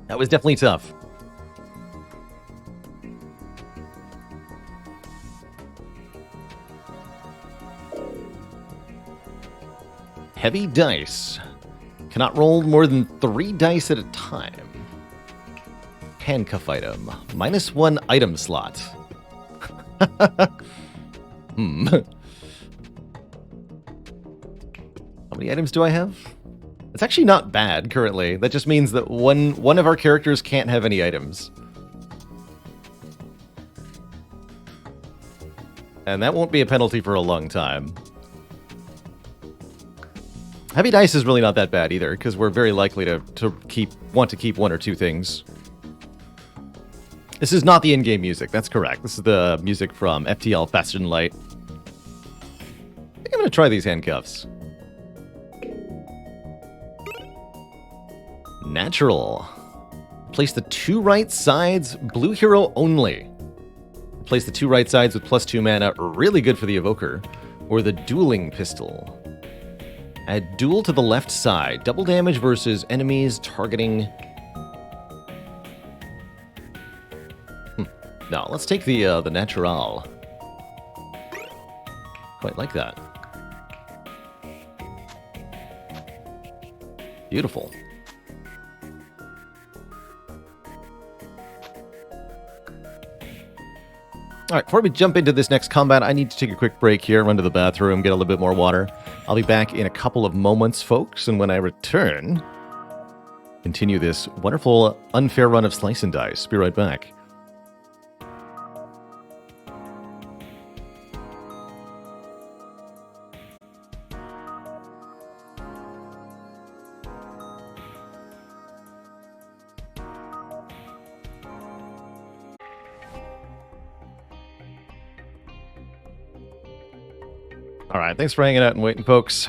That was definitely tough. Heavy dice. Cannot roll more than 3 dice at a time. Handcuff item. -1 item slot. How many items do I have? It's actually not bad currently. That just means that one of our characters can't have any items. And that won't be a penalty for a long time. Heavy dice is really not that bad either, because we're very likely to want to keep one or two things. This is not the in-game music, that's correct. This is the music from FTL Faster Than Light. I think I'm going to try these handcuffs. Natural. Place the 2 right sides, blue hero only. Place the 2 right sides with +2 mana, really good for the evoker. Or the dueling pistol. Add duel to the left side. Double damage versus enemies targeting... No, let's take the natural. Quite like that. Beautiful. All right, before we jump into this next combat, I need to take a quick break here, run to the bathroom, get a little bit more water. I'll be back in a couple of moments, folks, and when I return, continue this wonderful, unfair run of Slice and Dice. Be right back. All right, thanks for hanging out and waiting, folks.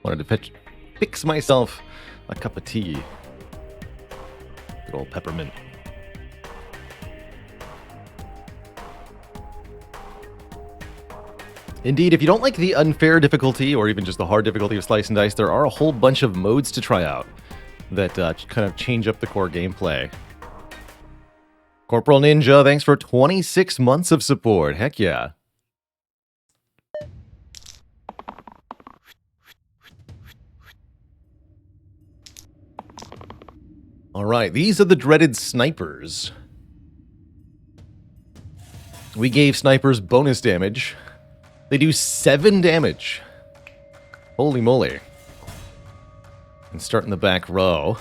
Wanted to fix myself a cup of tea. Good old peppermint. Indeed, if you don't like the unfair difficulty, or even just the hard difficulty of Slice and Dice, there are a whole bunch of modes to try out that kind of change up the core gameplay. Corporal Ninja, thanks for 26 months of support. Heck yeah. All right, these are the dreaded snipers. We gave snipers bonus damage. They do 7 damage. Holy moly. And start in the back row.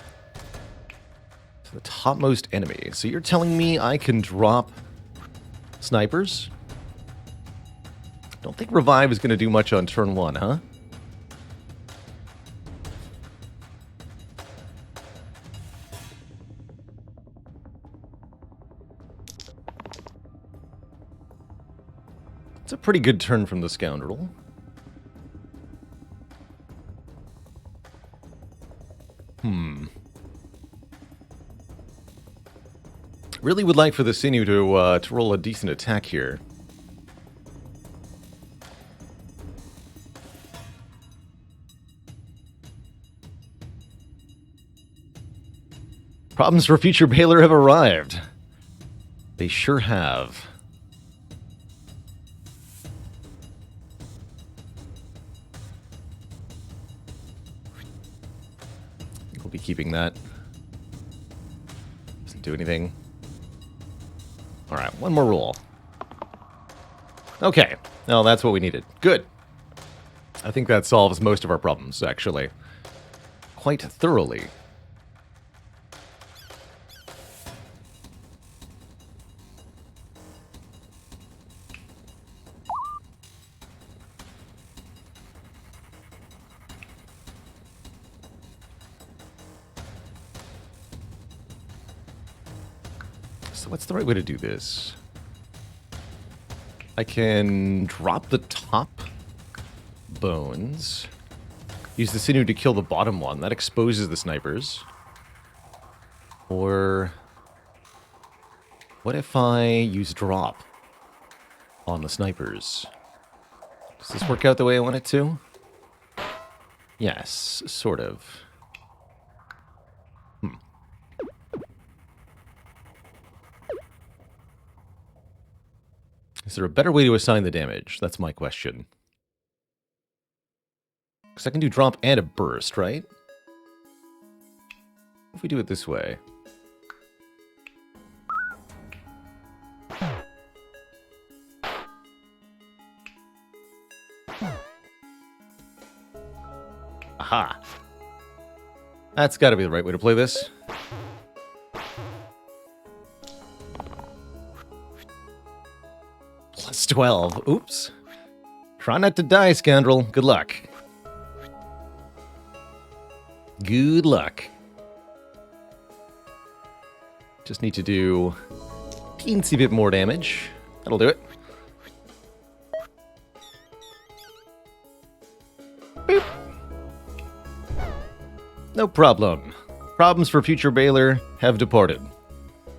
To the topmost enemy. So you're telling me I can drop snipers? Don't think revive is going to do much on turn 1, huh? It's a pretty good turn from the scoundrel. Really would like for the Sinew to roll a decent attack here. Problems for future Baylor have arrived. They sure have. We'll be keeping that. Doesn't do anything. Alright, one more roll. Okay. No, that's what we needed. Good. I think that solves most of our problems, actually. Quite thoroughly. So what's the right way to do this? I can drop the top bones. Use the Sinew to kill the bottom one. That exposes the snipers. Or what if I use drop on the snipers? Does this work out the way I want it to? Yes, sort of. Is there a better way to assign the damage? That's my question. Because I can do drop and a burst, right? If we do it this way. Aha! That's got to be the right way to play this. Plus 12. Oops. Try not to die, scoundrel. Good luck. Good luck. Just need to do a teensy bit more damage. That'll do it. Boop. No problem. Problems for future Baylor have departed.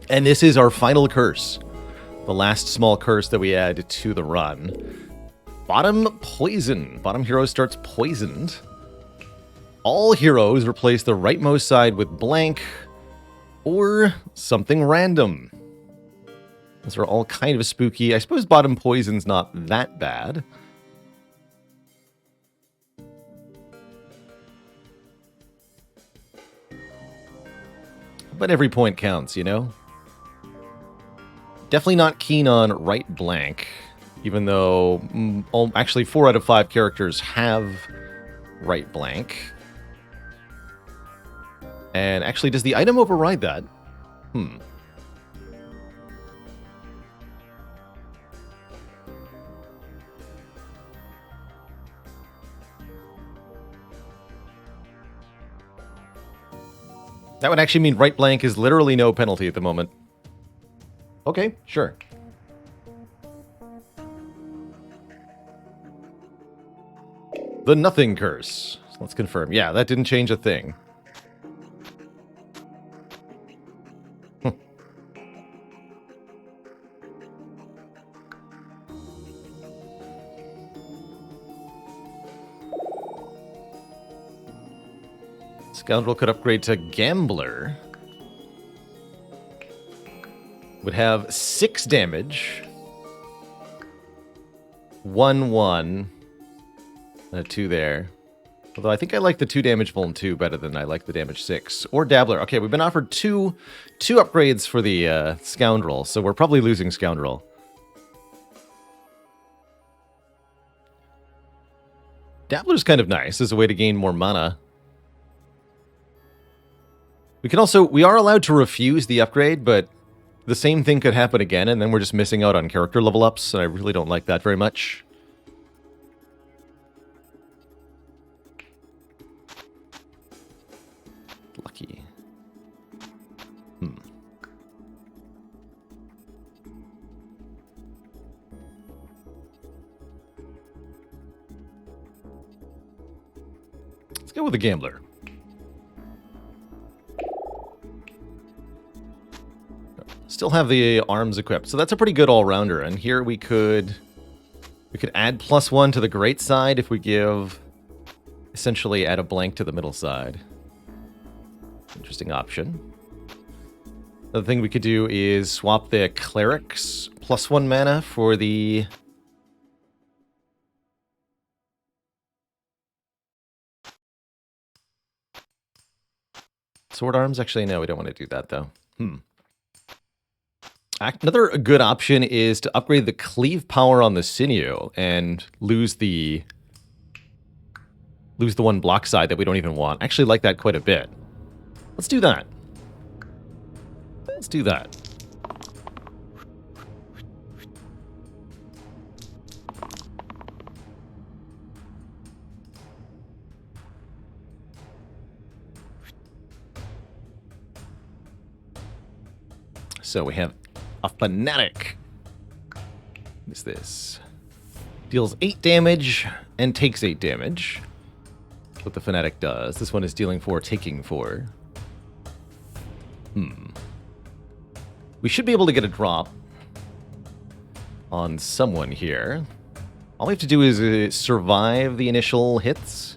And this is our final curse. The last small curse that we add to the run. Bottom poison. Bottom hero starts poisoned. All heroes replace the rightmost side with blank or something random. Those are all kind of spooky. I suppose bottom poison's not that bad. But every point counts, you know? Definitely not keen on right blank, even though actually 4 out of 5 characters have right blank. And actually, does the item override that? That would actually mean right blank is literally no penalty at the moment. Okay, sure. The nothing curse. Let's confirm. Yeah, that didn't change a thing. Scoundrel could upgrade to Gambler. Would have 6 damage. 1/1. And a 2 there. Although I think I like the 2 damage vuln 2 better than I like the damage 6. Or Dabbler. Okay, we've been offered two upgrades for the Scoundrel, so we're probably losing Scoundrel. Dabbler's kind of nice as a way to gain more mana. We are allowed to refuse the upgrade, but the same thing could happen again, and then we're just missing out on character level ups, and I really don't like that very much. Lucky. Let's go with the Gambler. Still have the arms equipped, so that's a pretty good all-rounder. And here we could add +1 to the great side if we essentially add a blank to the middle side. Interesting option. Another thing we could do is swap the cleric's +1 mana for the sword arms. Actually, no, we don't want to do that though. Another good option is to upgrade the cleave power on the sinew and lose the one block side that we don't even want. I actually like that quite a bit. Let's do that. Let's do that. So we have a Fanatic. What is this? Deals 8 damage and takes 8 damage. That's what the Fanatic does. This one is dealing 4, taking 4. We should be able to get a drop on someone here. All we have to do is survive the initial hits.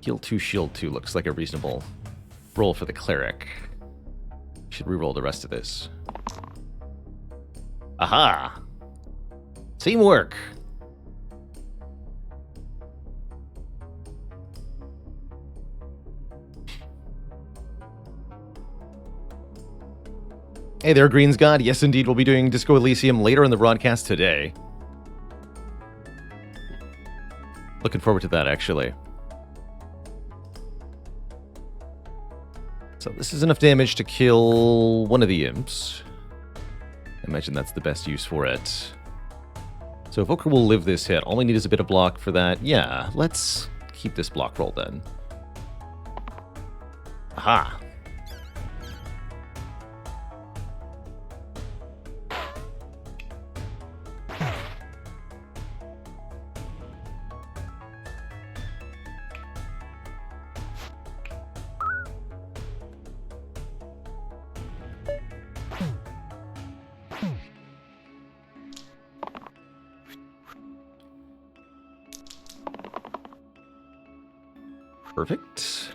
Heal 2, shield 2 looks like a reasonable roll for the Cleric. Should reroll the rest of this. Aha! Teamwork! Hey there, Greens God. Yes, indeed, we'll be doing Disco Elysium later in the broadcast today. Looking forward to that, actually. So this is enough damage to kill one of the imps. I imagine that's the best use for it. So Evoker will live this hit. All we need is a bit of block for that. Yeah, let's keep this block roll then. Aha! Perfect.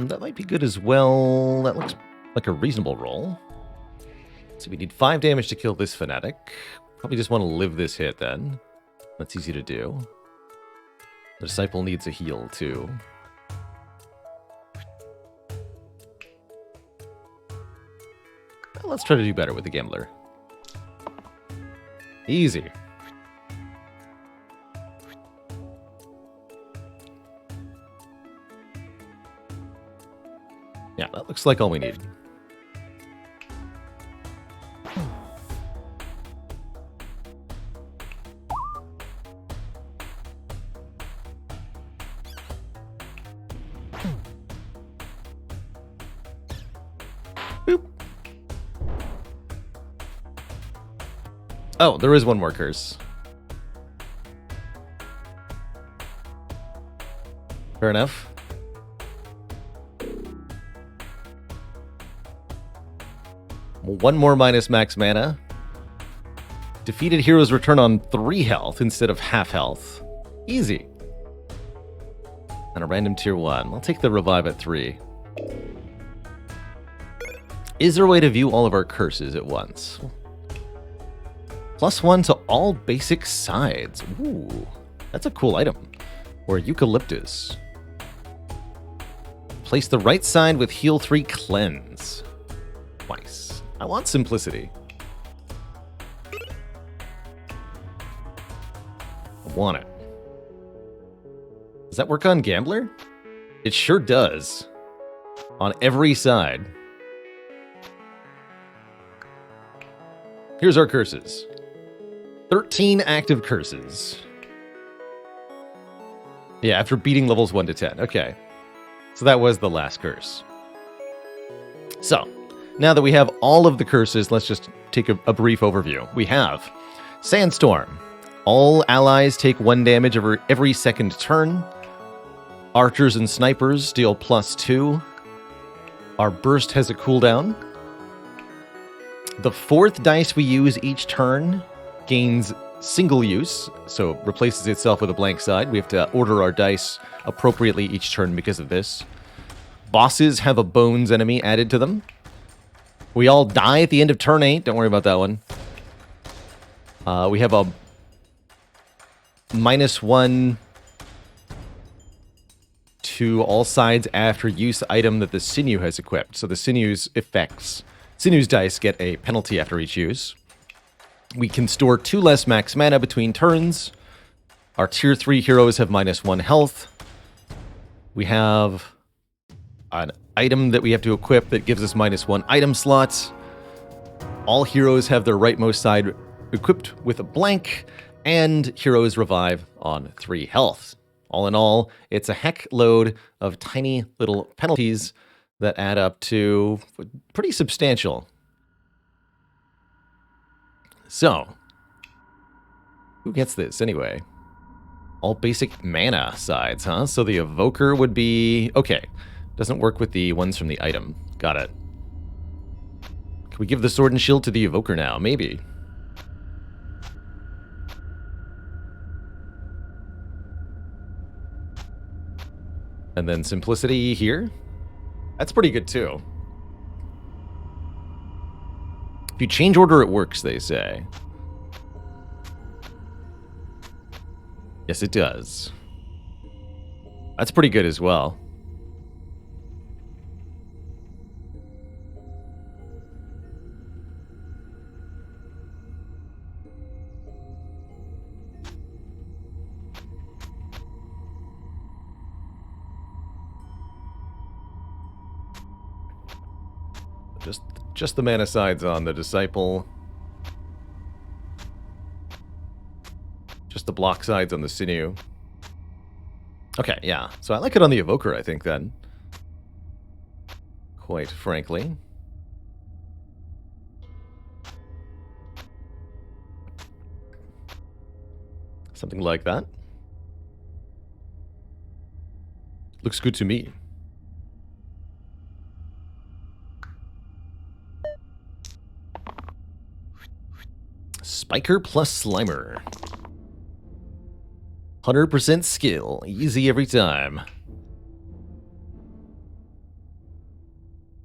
That might be good as well. That looks like a reasonable roll. So we need 5 damage to kill this fanatic. Probably just want to live this hit then. That's easy to do. The disciple needs a heal too. Well, let's try to do better with the gambler. Easy. Yeah, that looks like all we need. Boop. Oh, there is one more curse. Fair enough. One more minus max mana. Defeated heroes return on 3 health instead of half health. Easy. And a random tier 1. I'll take the revive at 3. Is there a way to view all of our curses at once? +1 to all basic sides. Ooh, that's a cool item. Or eucalyptus. Place the right side with heal 3 cleanse. Nice. I want simplicity. I want it. Does that work on Gambler? It sure does. On every side. Here's our curses. 13 active curses. Yeah, after beating levels 1 to 10. Okay. So that was the last curse. So, now that we have all of the curses, let's just take a brief overview. We have Sandstorm. All allies take 1 damage every second turn. Archers and snipers deal +2. Our burst has a cooldown. The 4th dice we use each turn gains single use, so replaces itself with a blank side. We have to order our dice appropriately each turn because of this. Bosses have a bones enemy added to them. We all die at the end of turn 8. Don't worry about that one. We have a -1 to all sides after use item that the Sinew has equipped. So the Sinew's effects, Sinew's dice get a penalty after each use. We can store 2 less max mana between turns. Our tier 3 heroes have -1 health. We have an item that we have to equip that gives us -1 item slot. All heroes have their rightmost side equipped with a blank, and heroes revive on 3 health. All in all, it's a heck load of tiny little penalties that add up to pretty substantial. So, who gets this anyway? All basic mana sides, huh? So the Evoker would be... Okay, doesn't work with the ones from the item. Got it. Can we give the Sword and Shield to the Evoker now? Maybe. And then Simplicity here. That's pretty good too. If you change order, it works, they say. Yes, it does. That's pretty good as well. Just Just the mana sides on the Disciple. Just the block sides on the Sinew. Okay, yeah. So I like it on the Evoker, I think, then. Quite frankly. Something like that. Looks good to me. Spiker plus Slimer. 100% skill. Easy every time.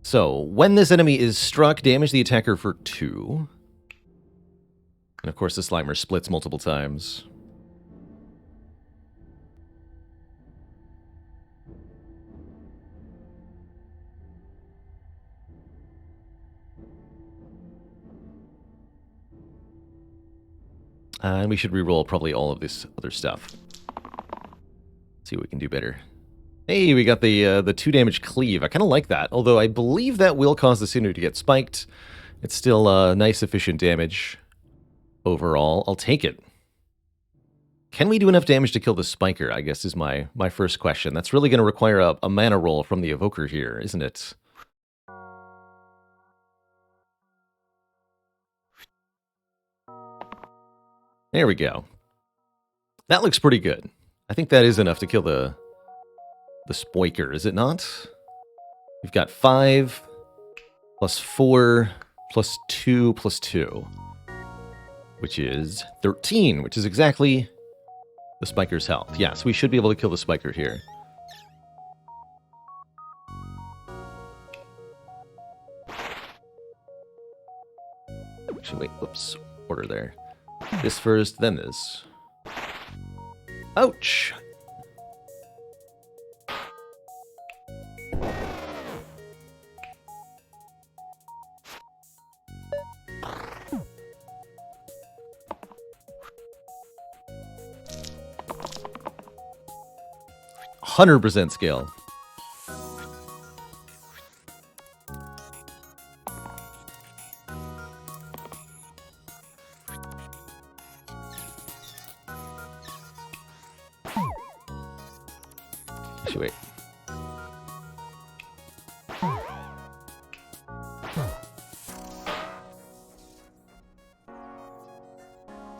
So, when this enemy is struck, damage the attacker for 2. And of course, the Slimer splits multiple times. And we should reroll probably all of this other stuff. See what we can do better. Hey, we got the 2 damage cleave. I kind of like that, although I believe that will cause the Sinew to get spiked. It's still nice, efficient damage overall. I'll take it. Can we do enough damage to kill the Spiker, I guess is my first question. That's really going to require a mana roll from the Evoker here, isn't it? There we go. That looks pretty good. I think that is enough to kill the Spiker, is it not? We've got 5 plus 4 plus 2 plus 2, which is 13, which is exactly the Spiker's health. Yeah, so we should be able to kill the Spiker here. Actually, wait, whoops, order there. This first, then this. Ouch! %100% scale. Actually, wait.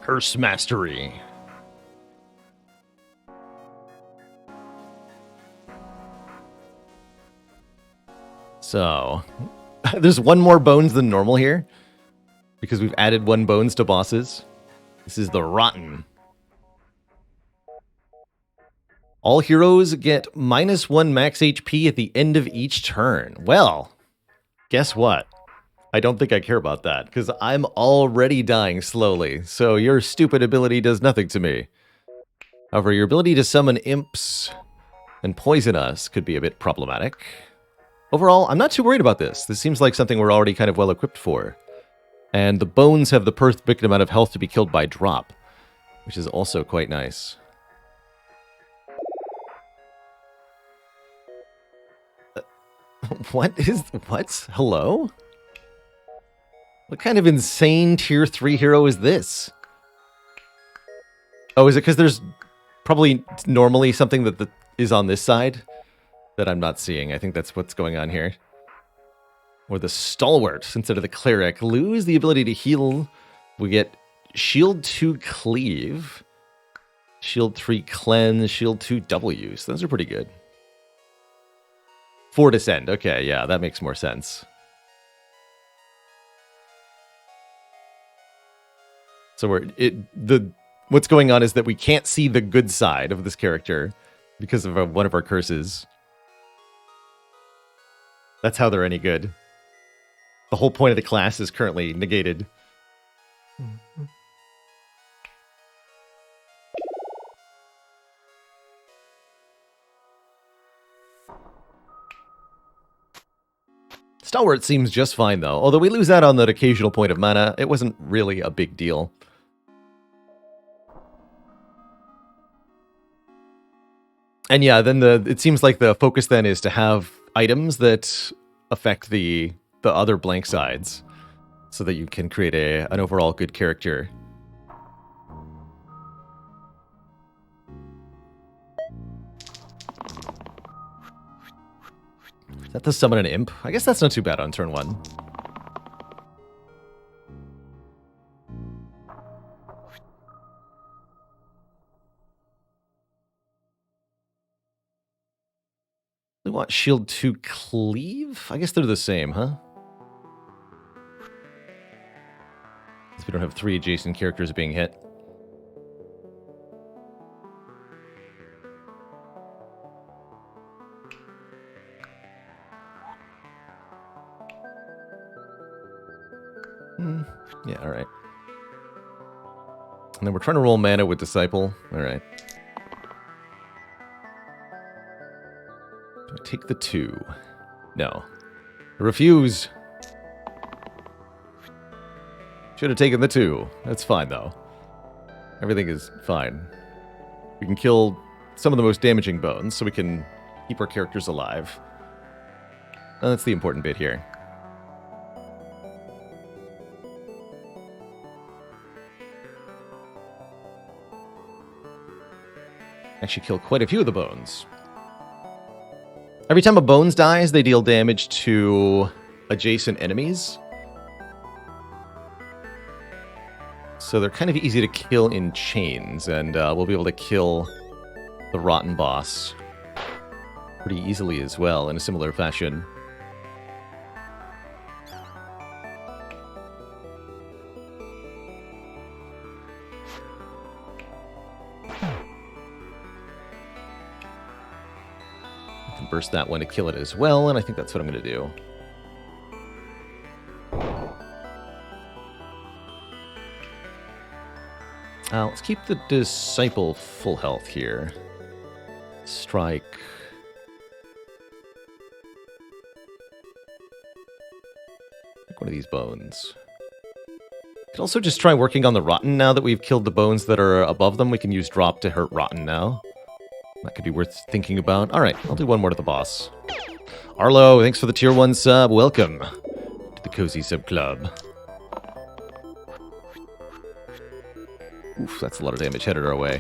Curse Mastery. So, there's one more bones than normal here, because we've added 1 bones to bosses. This is the Rotten. All heroes get -1 max HP at the end of each turn. Well, guess what? I don't think I care about that, because I'm already dying slowly, so your stupid ability does nothing to me. However, your ability to summon imps and poison us could be a bit problematic. Overall, I'm not too worried about this. This seems like something we're already kind of well equipped for. And the bones have the perfect amount of health to be killed by drop, which is also quite nice. What? Hello? What kind of insane tier 3 hero is this? Oh, is it because there's probably normally something that is on this side that I'm not seeing? I think that's what's going on here. Or the Stalwart instead of the Cleric. Lose the ability to heal. We get Shield 2 Cleave, Shield 3 Cleanse, Shield 2 Double Use. Those are pretty good. 4 Descend. Okay, yeah, that makes more sense. So what's going on is that we can't see the good side of this character because of one of our curses. That's how they're any good. The whole point of the class is currently negated. Stalwart seems just fine, though. Although we lose out on that occasional point of mana, it wasn't really a big deal. And yeah, then it seems like the focus then is to have items that affect the the other blank sides so that you can create an overall good character. Is that to summon an imp? I guess that's not too bad on turn 1. We want shield to cleave? I guess they're the same, huh? Since we don't have 3 adjacent characters being hit. Yeah, alright. And then we're trying to roll mana with Disciple. Alright. Do I take the 2? No. I refuse! Should have taken the 2. That's fine, though. Everything is fine. We can kill some of the most damaging bones, so we can keep our characters alive. And that's the important bit here. Actually kill quite a few of the bones. Every time a bones dies, they deal damage to adjacent enemies. So they're kind of easy to kill in chains, and we'll be able to kill the rotten boss pretty easily as well in a similar fashion. Burst that one to kill it as well, and I think that's what I'm going to do. Let's keep the Disciple full health here. Strike. Like one of these bones. We can also just try working on the Rotten now that we've killed the bones that are above them. We can use Drop to hurt Rotten now. That could be worth thinking about. Alright, I'll do one more to the boss. Arlo, thanks for the tier 1 sub. Welcome to the Cozy Sub Club. Oof, that's a lot of damage headed our way.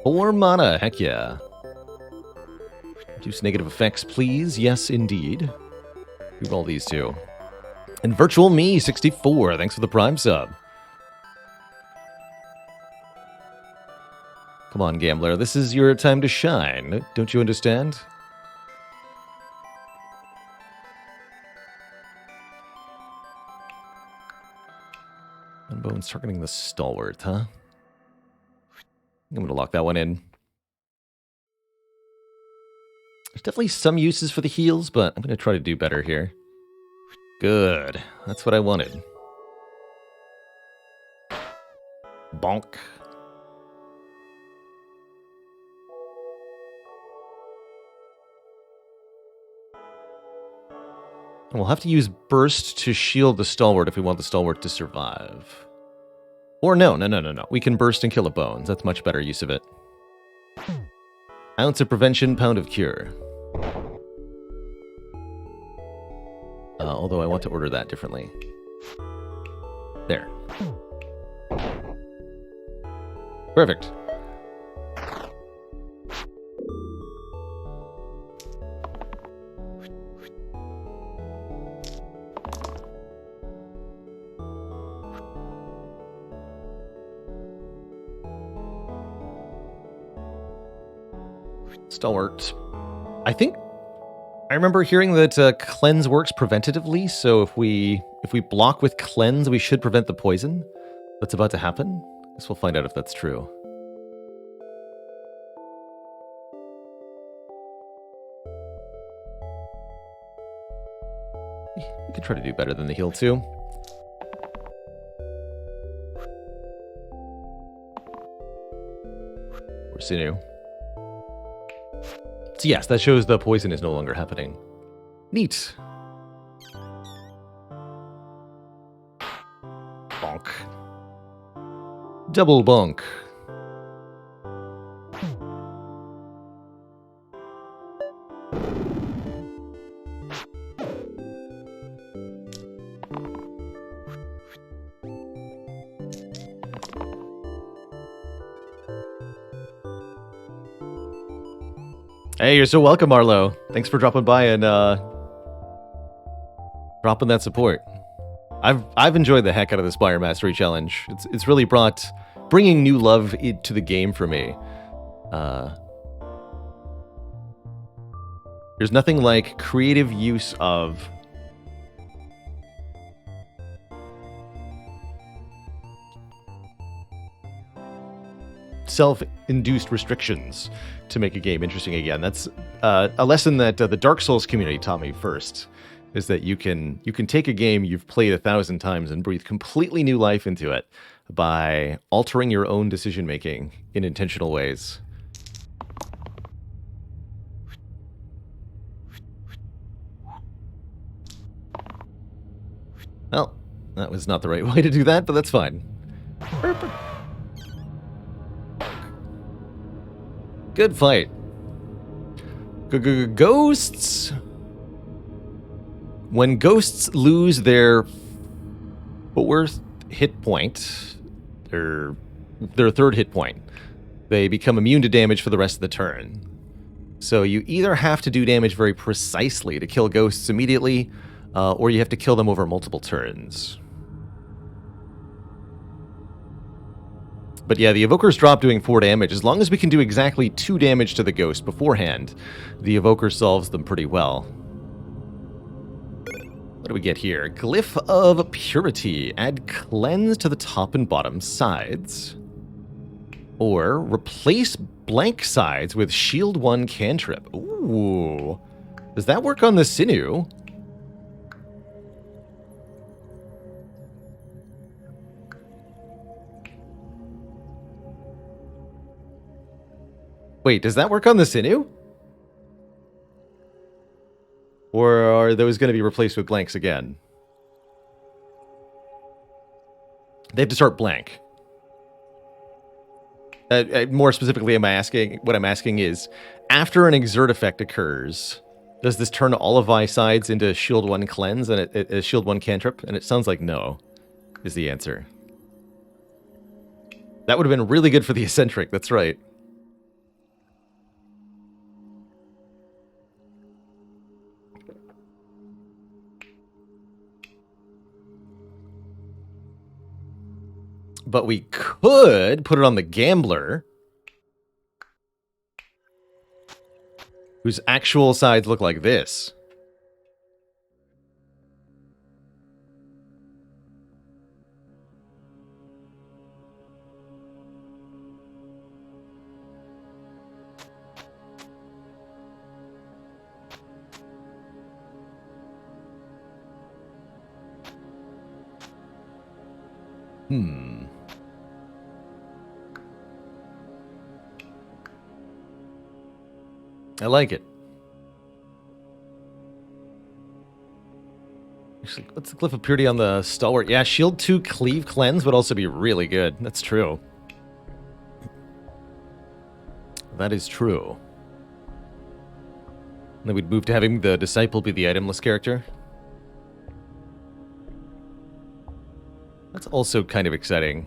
4 mana, heck yeah. Reduce negative effects, please. Yes, indeed. Reroll these 2. And Virtual Me, 64. Thanks for the Prime sub. Come on, Gambler. This is your time to shine. Don't you understand? And Bone's targeting the Stalwart, huh? I'm going to lock that one in. There's definitely some uses for the heals, but I'm going to try to do better here. Good. That's what I wanted. Bonk. And we'll have to use Burst to shield the Stalwart if we want the Stalwart to survive. Or no. We can Burst and kill a Bones. That's much better use of it. Ounce of Prevention, Pound of Cure. Although I want to order that differently. There. Perfect. Stalwart. I think I remember hearing that Cleanse works preventatively, so if we block with Cleanse, we should prevent the poison that's about to happen. Guess we'll find out if that's true. We could try to do better than the heal too. Or Sinew. So yes, that shows the poison is no longer happening. Neat. Bonk. Double bonk. Hey, you're so welcome, Arlo. Thanks for dropping by and dropping that support. I've enjoyed the heck out of the Spire Mastery Challenge. It's really bringing new love to the game for me. There's nothing like creative use of self-induced restrictions to make a game interesting again. That's a lesson that the Dark Souls community taught me first, is that you can take a game you've played 1,000 times and breathe completely new life into it by altering your own decision-making in intentional ways. Well, that was not the right way to do that, but that's fine. Good fight. Ghosts. When ghosts lose their fourth hit point, their third hit point, they become immune to damage for the rest of the turn. So you either have to do damage very precisely to kill ghosts immediately, or you have to kill them over multiple turns. But yeah, the Evokers drop doing 4 damage. As long as we can do exactly 2 damage to the ghost beforehand, the Evoker solves them pretty well. What do we get here? Glyph of Purity. Add Cleanse to the top and bottom sides. Or replace blank sides with Shield 1 cantrip. Ooh. Does that work on the Sinew? Wait, does that work on the Sinew? Or are those going to be replaced with blanks again? They have to start blank. More specifically, what I'm asking is, after an exert effect occurs, does this turn all of my sides into Shield 1 Cleanse and a Shield 1 cantrip? And it sounds like no, is the answer. That would have been really good for the Eccentric, that's right. But we could put it on the Gambler, whose actual sides look like this. I like it. Actually, what's the Glyph of Purity on the Stalwart? Yeah, Shield 2 Cleave Cleanse would also be really good. That's true. That is true. And then we'd move to having the Disciple be the itemless character. That's also kind of exciting.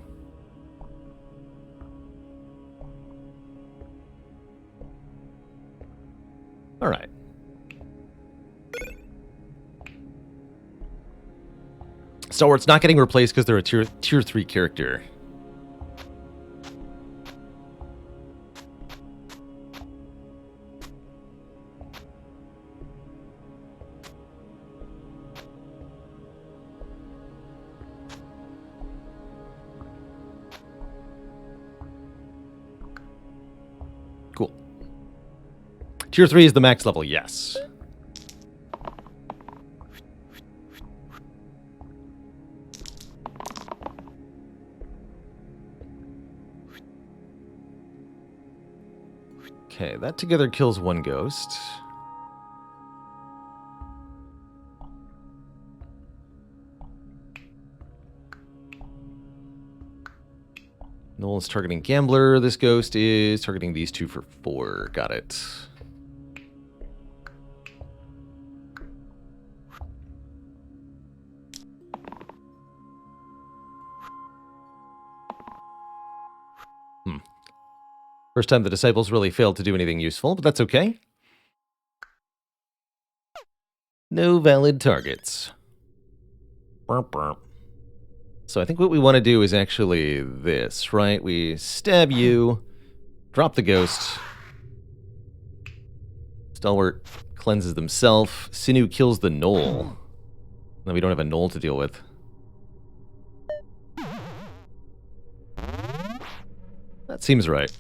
All right. Stalwart's not getting replaced because they're a tier 3 character. Cool. Tier 3 is the max level, yes. Okay, that together kills 1 ghost. Nolan's targeting Gambler. This ghost is targeting these 2 for 4. Got it. First time the Disciples really failed to do anything useful, but that's okay. No valid targets. So I think what we want to do is actually this, right? We stab you, drop the ghost. Stalwart cleanses themselves. Sinew kills the gnoll. Then we don't have a gnoll to deal with. That seems right.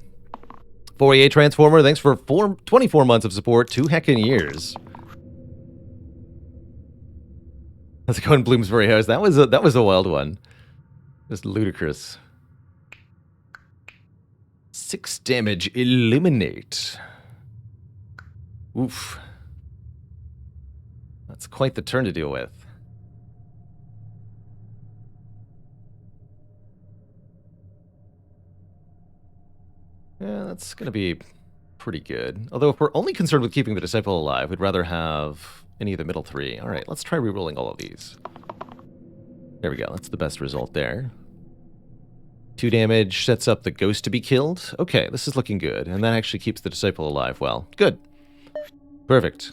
4EA Transformer, thanks for 24 months of support, 2 heckin' years. How's it going, Bloomsbury House? That was a wild one. Just ludicrous. 6 damage, eliminate. Oof. That's quite the turn to deal with. Yeah, that's going to be pretty good. Although if we're only concerned with keeping the Disciple alive, we'd rather have any of the middle 3. All right, let's try rerolling all of these. There we go. That's the best result there. 2 damage sets up the ghost to be killed. Okay, this is looking good. And that actually keeps the Disciple alive well. Good. Perfect.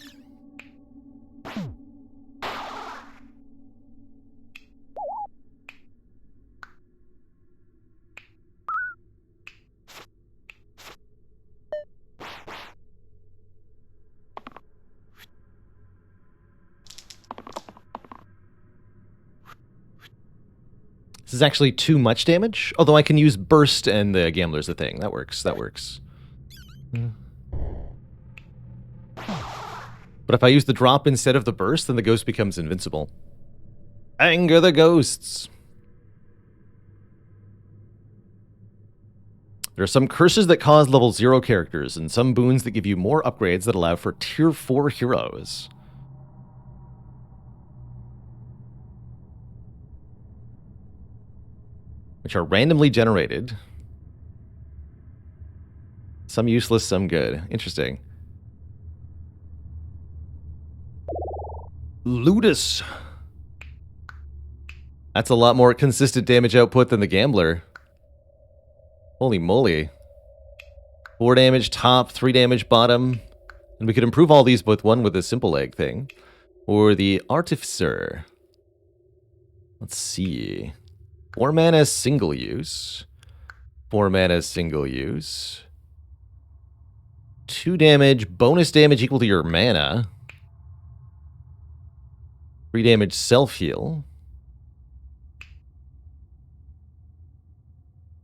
This is actually too much damage, although I can use burst and the gambler's the thing. That works, that works. But if I use the drop instead of the burst, then the ghost becomes invincible. Anger the ghosts! There are some curses that cause level 0 characters, and some boons that give you more upgrades that allow for tier 4 heroes. Which are randomly generated. Some useless, some good. Interesting. Ludus. That's a lot more consistent damage output than the Gambler. Holy moly. 4 damage top, 3 damage bottom. And we could improve all these with one with a simple egg thing. Or the Artificer. Let's see. 4 mana single use. 4 mana single use. 2 damage, bonus damage equal to your mana. 3 damage self-heal.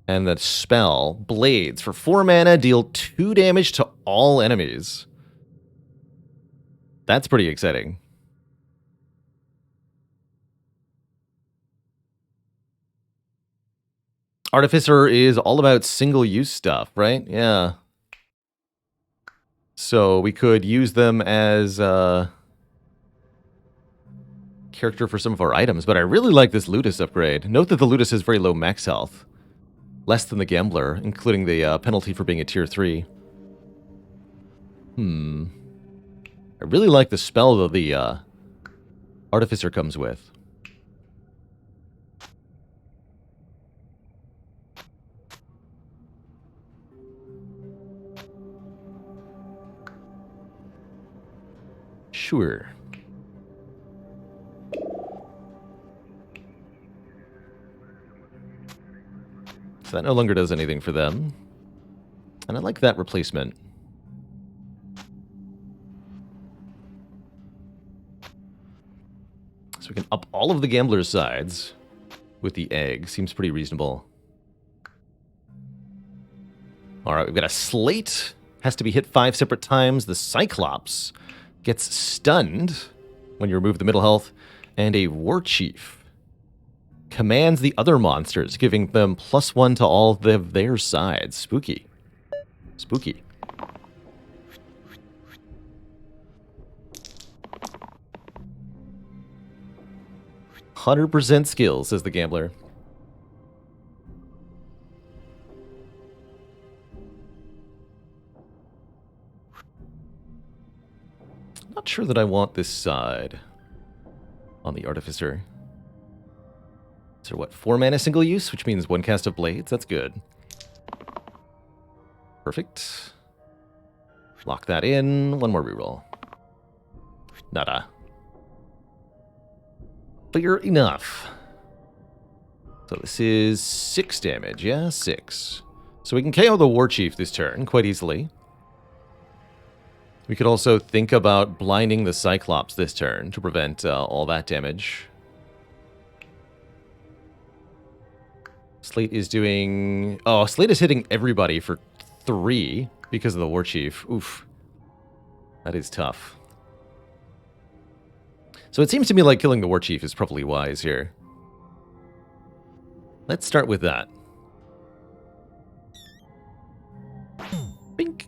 And the spell, Blades. For 4 mana, deal 2 damage to all enemies. That's pretty exciting. Artificer is all about single-use stuff, right? Yeah. So we could use them as character for some of our items, but I really like this Ludus upgrade. Note that the Ludus has very low max health. Less than the Gambler, including the penalty for being a tier 3. I really like the spell that the Artificer comes with. Sure. So that no longer does anything for them. And I like that replacement. So we can up all of the Gambler's sides with the egg. Seems pretty reasonable. Alright, we've got a Slate. Has to be hit 5 separate times. The Cyclops gets stunned when you remove the middle health. And a War Chief commands the other monsters, giving them +1 to all of their sides. Spooky. Spooky. "100% skill," says the Gambler. Not sure that I want this side on the Artificer. So what, 4 mana single use, which means 1 cast of Blades? That's good. Perfect. Lock that in. 1 more reroll. Nada. Fair enough. So this is 6 damage, yeah? 6. So we can KO the War Chief this turn quite easily. We could also think about blinding the Cyclops this turn to prevent all that damage. Slate is doing... Oh, Slate is hitting everybody for 3 because of the War Chief. Oof. That is tough. So it seems to me like killing the War Chief is probably wise here. Let's start with that. Bink.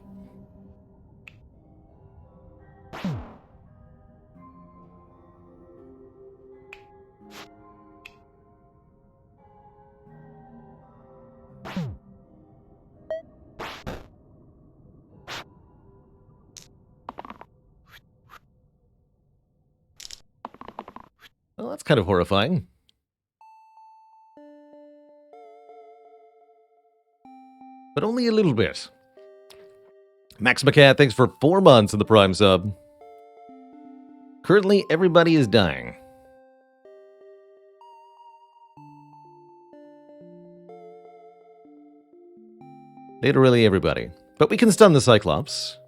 Well, that's kind of horrifying. But only a little bit. Max McCat, thanks for 4 months in the Prime sub. Currently, everybody is dying. Literally everybody. But we can stun the Cyclops.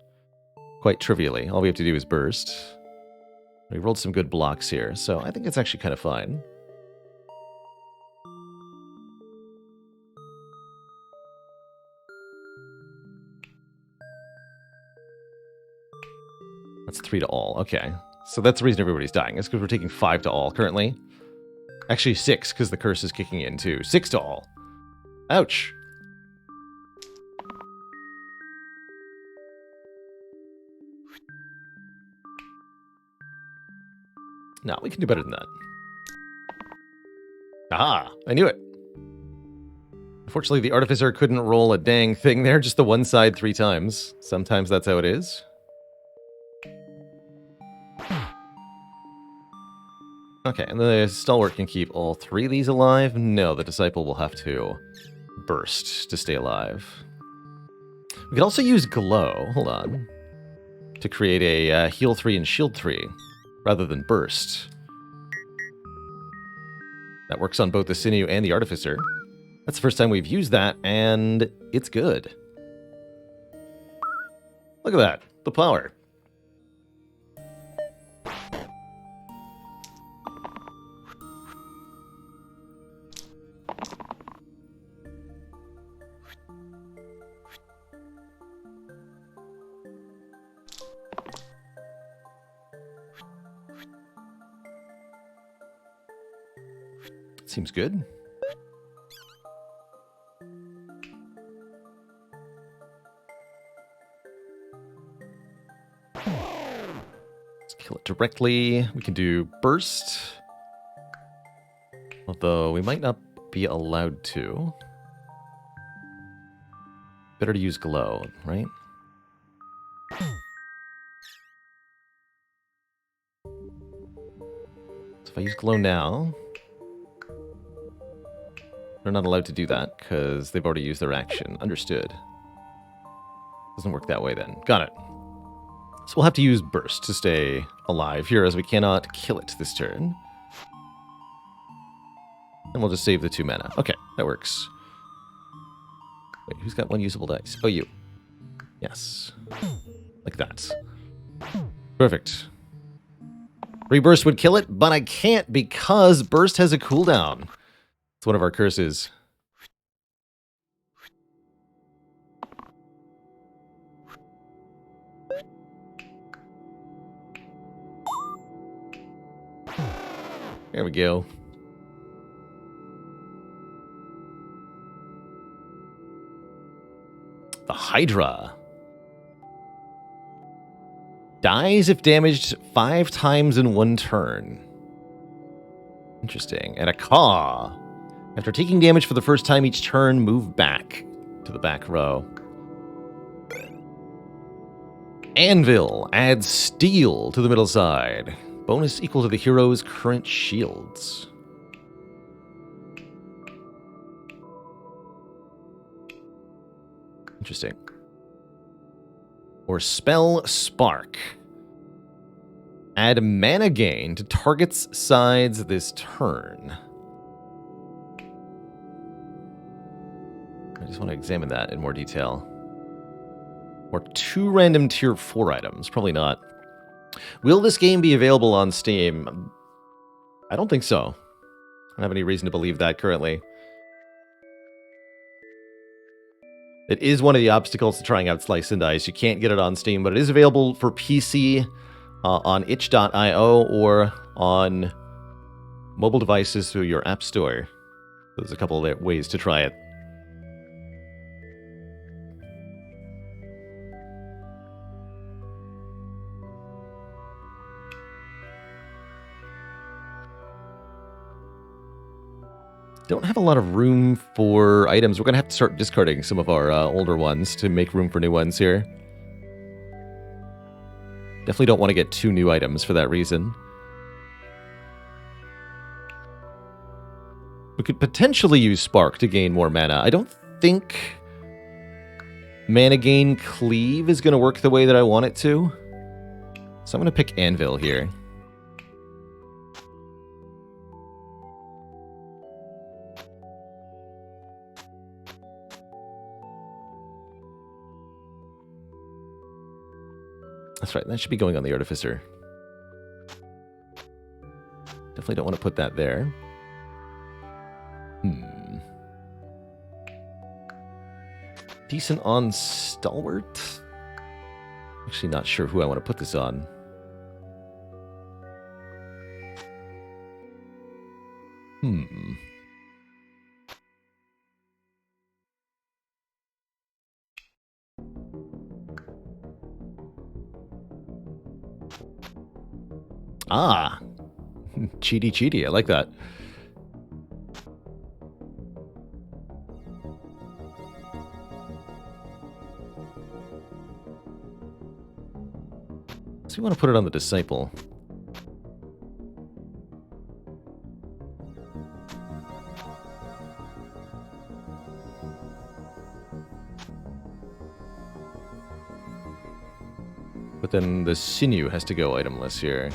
Quite trivially. All we have to do is burst. We rolled some good blocks here, so I think it's actually kind of fine. That's 3 to all. Okay. So that's the reason everybody's dying. It's because we're taking 5 to all currently. Actually 6, because the curse is kicking in too. 6 to all. Ouch. No, we can do better than that. Aha! I knew it. Unfortunately, the Artificer couldn't roll a dang thing there, just the one side 3 times. Sometimes that's how it is. Okay, and the Stalwart can keep all 3 of these alive? No, the Disciple will have to burst to stay alive. We could also use Glow, hold on, to create a heal 3 and shield 3, rather than burst. That works on both the Sinew and the Artificer. That's the first time we've used that, and it's good. Look at that, the power. Seems good. Let's kill it directly. We can do burst. Although we might not be allowed to. Better to use glow, right? So if I use glow now, they're not allowed to do that because they've already used their action. Understood. Doesn't work that way then. Got it. So we'll have to use burst to stay alive here as we cannot kill it this turn. And we'll just save the 2 mana. Okay, that works. Wait, who's got 1 usable dice? Oh, you. Yes. Like that. Perfect. Reburst would kill it, but I can't because burst has a cooldown. It's one of our curses. There we go. The Hydra. Dies if damaged 5 times in 1 turn. Interesting. And a Caw. After taking damage for the first time each turn, move back to the back row. Anvil adds steel to the middle side. Bonus equal to the hero's current shields. Interesting. Or Spell Spark. Add mana gain to target's sides this turn. I just want to examine that in more detail. Or 2 random tier 4 items. Probably not. Will this game be available on Steam? I don't think so. I don't have any reason to believe that currently. It is one of the obstacles to trying out Slice and Dice. You can't get it on Steam, but it is available for PC on itch.io or on mobile devices through your app store. There's a couple of ways to try it. Don't have a lot of room for items. We're going to have to start discarding some of our older ones to make room for new ones here. Definitely don't want to get 2 new items for that reason. We could potentially use Spark to gain more mana. I don't think mana gain Cleave is going to work the way that I want it to. So I'm going to pick Anvil here. That's right, that should be going on the Artificer. Definitely don't want to put that there. Decent on Stalwart? Actually not sure who I want to put this on. Ah, cheaty cheaty. I like that. So we want to put it on the Disciple. But then the Sinew has to go itemless here.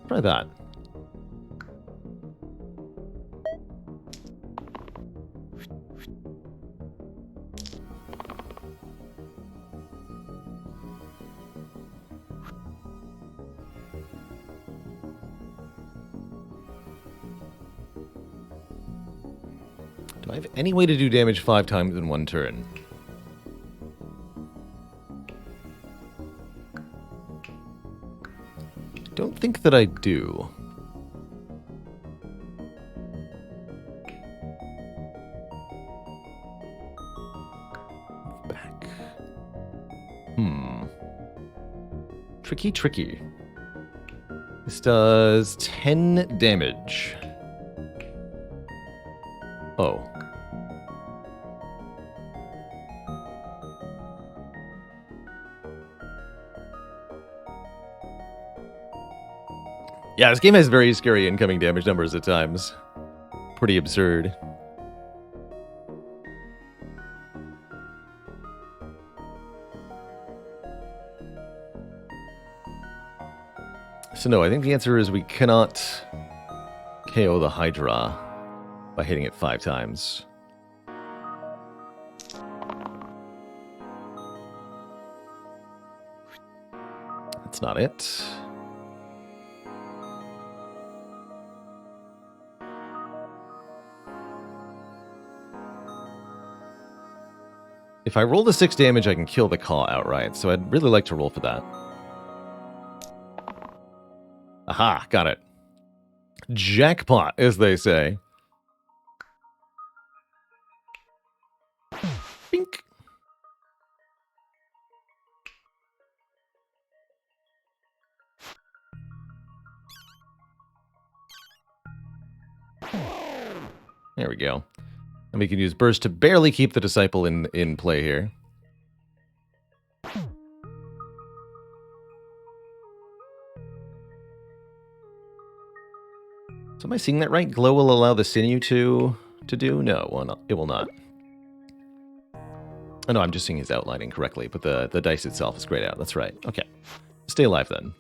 Try that. Do I have any way to do damage 5 times in one turn? Don't think that I do. Back. Tricky, tricky. This does 10 damage. Oh. Yeah, this game has very scary incoming damage numbers at times. Pretty absurd. So no, I think the answer is we cannot KO the Hydra by hitting it 5 times. That's not it. If I roll the 6 damage, I can kill the Caw outright, so I'd really like to roll for that. Aha, got it. Jackpot, as they say. Bink. There we go. And we can use Burst to barely keep the Disciple in play here. So am I seeing that right? Glow will allow the sinew to do? No, it will not. Oh, no, I'm just seeing his outlining correctly, but the dice itself is grayed out. That's right. Okay. Stay alive then.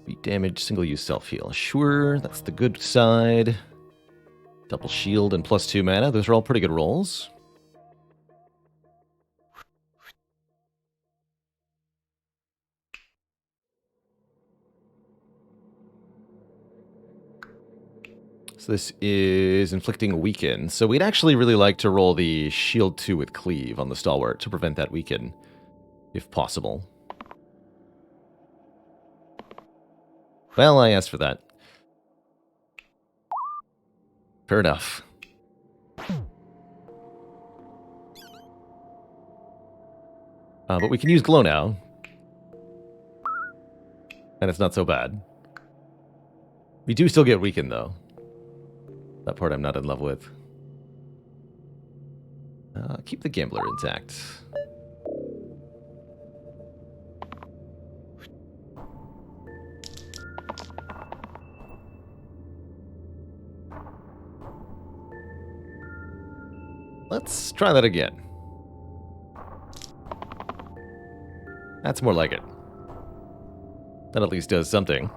Beat damage, single-use self-heal. Sure, that's the good side. Double shield and +2 mana. Those are all pretty good rolls. So this is inflicting a weaken. So we'd actually really like to roll the shield 2 with cleave on the stalwart to prevent that weaken, if possible. Well, I asked for that. Fair enough. But we can use glow now. And it's not so bad. We do still get weakened, though. That part I'm not in love with. Keep the gambler intact. Let's try that again. That's more like it. That at least does something.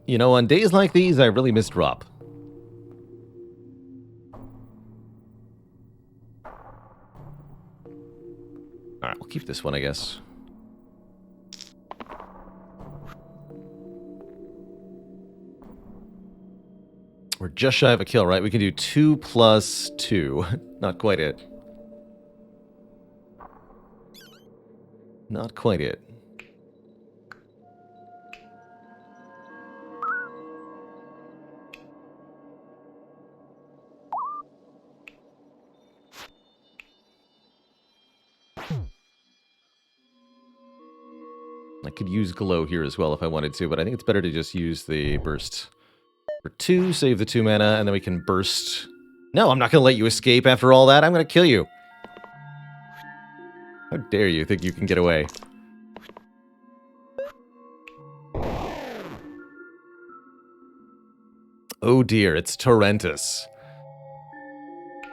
You know, on days like these, I really miss drop. Alright, we'll keep this one, I guess. We're just shy of a kill, right? We can do 2 plus 2. Not quite it. Not quite it. I could use glow here as well if I wanted to, but I think it's better to just use the burst. For 2, save the 2 mana, and then we can burst. No, I'm not going to let you escape after all that. I'm going to kill you. How dare you think you can get away? Oh dear, it's Tarantis.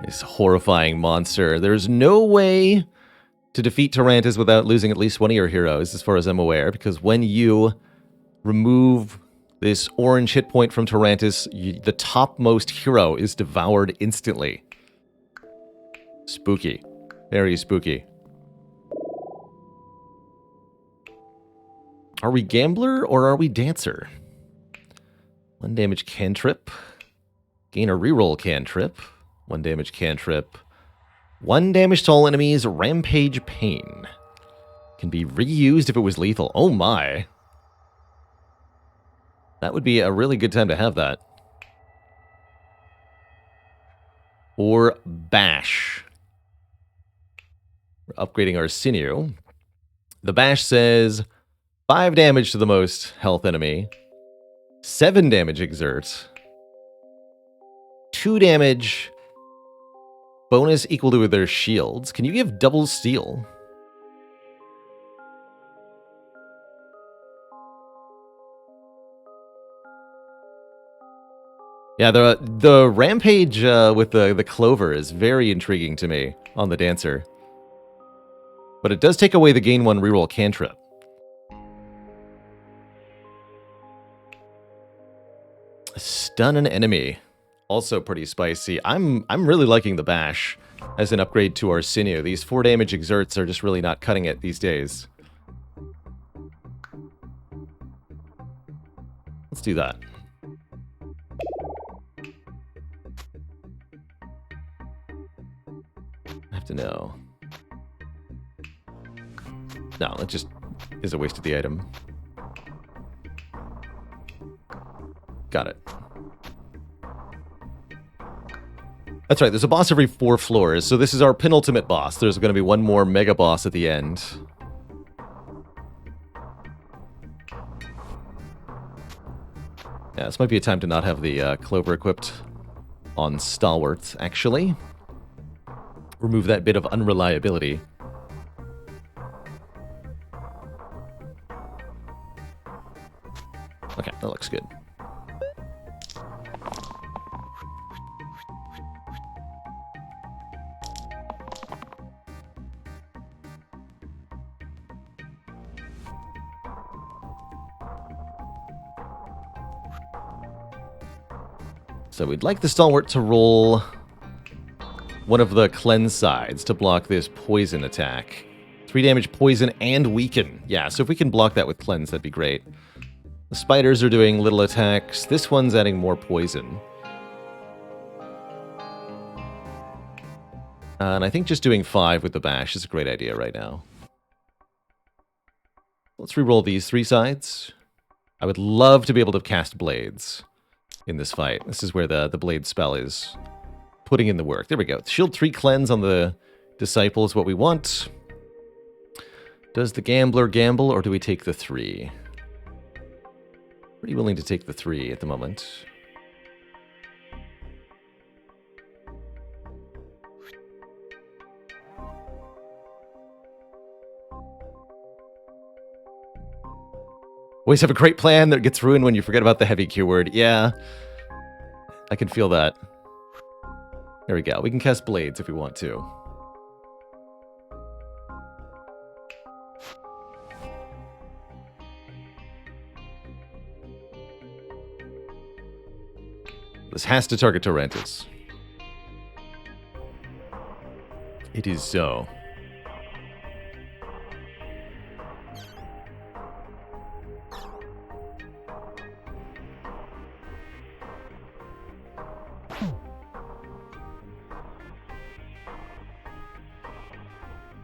This horrifying monster. There's no way to defeat Tarantis without losing at least one of your heroes, as far as I'm aware, because when you remove this orange hit point from Tarantis, the topmost hero is devoured instantly. Spooky. Very spooky. Are we Gambler or are we Dancer? 1 damage cantrip. Gain a reroll cantrip. 1 damage cantrip. 1 damage to all enemies. Rampage Pain. Can be reused if it was lethal. Oh my. That would be a really good time to have that. Or Bash. We're upgrading our sinew. The Bash says 5 damage to the most health enemy. 7 damage exert. 2 damage. Bonus equal to their shields. Can you give double steel? Yeah, the rampage with the clover is very intriguing to me on the Dancer. But it does take away the gain 1 reroll cantrip. Stun an enemy. Also pretty spicy. I'm really liking the Bash as an upgrade to our sinew. These 4 damage exerts are just really not cutting it these days. Let's do that. I have to know. No, it just is a waste of the item. Got it. That's right, there's a boss every 4 floors, so this is our penultimate boss. There's going to be one more mega boss at the end. Yeah, this might be a time to not have the clover equipped. on Stalwart, actually. Remove that bit of unreliability. Okay, that looks good. So we'd like the Stalwart to roll one of the cleanse sides to block this poison attack. 3 damage, poison, and weaken. Yeah, so if we can block that with cleanse, that'd be great. The spiders are doing little attacks. This one's adding more poison. And I think just doing 5 with the bash is a great idea right now. Let's re-roll these 3 sides. I would love to be able to cast blades in this fight. This is where the blade spell is putting in the work. There we go. Shield 3 cleanse on the disciple is what we want. Does the gambler gamble, or do we take the 3? Pretty willing to take the 3 at the moment. Always have a great plan that gets ruined when you forget about the heavy keyword. Yeah, I can feel that. There we go. We can cast blades if we want to. This has to target Tarantis. It is so.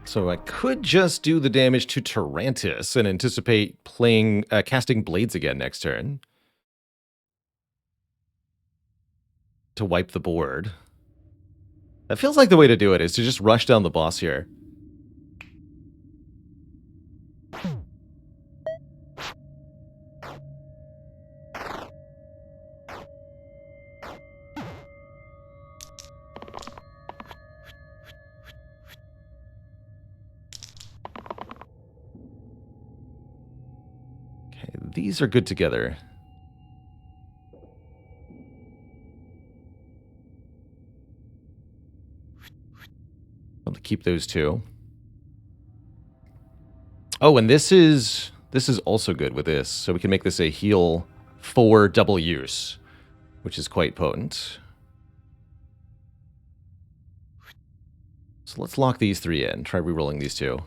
So I could just do the damage to Tarantis and anticipate playing, casting blades again next turn to wipe the board. That feels like the way to do it, is to just rush down the boss here. These are good together. I'll keep those 2. Oh, and this is also good with this. So we can make this a heal 4 double use, which is quite potent. So let's lock these 3 in. Try re-rolling these 2.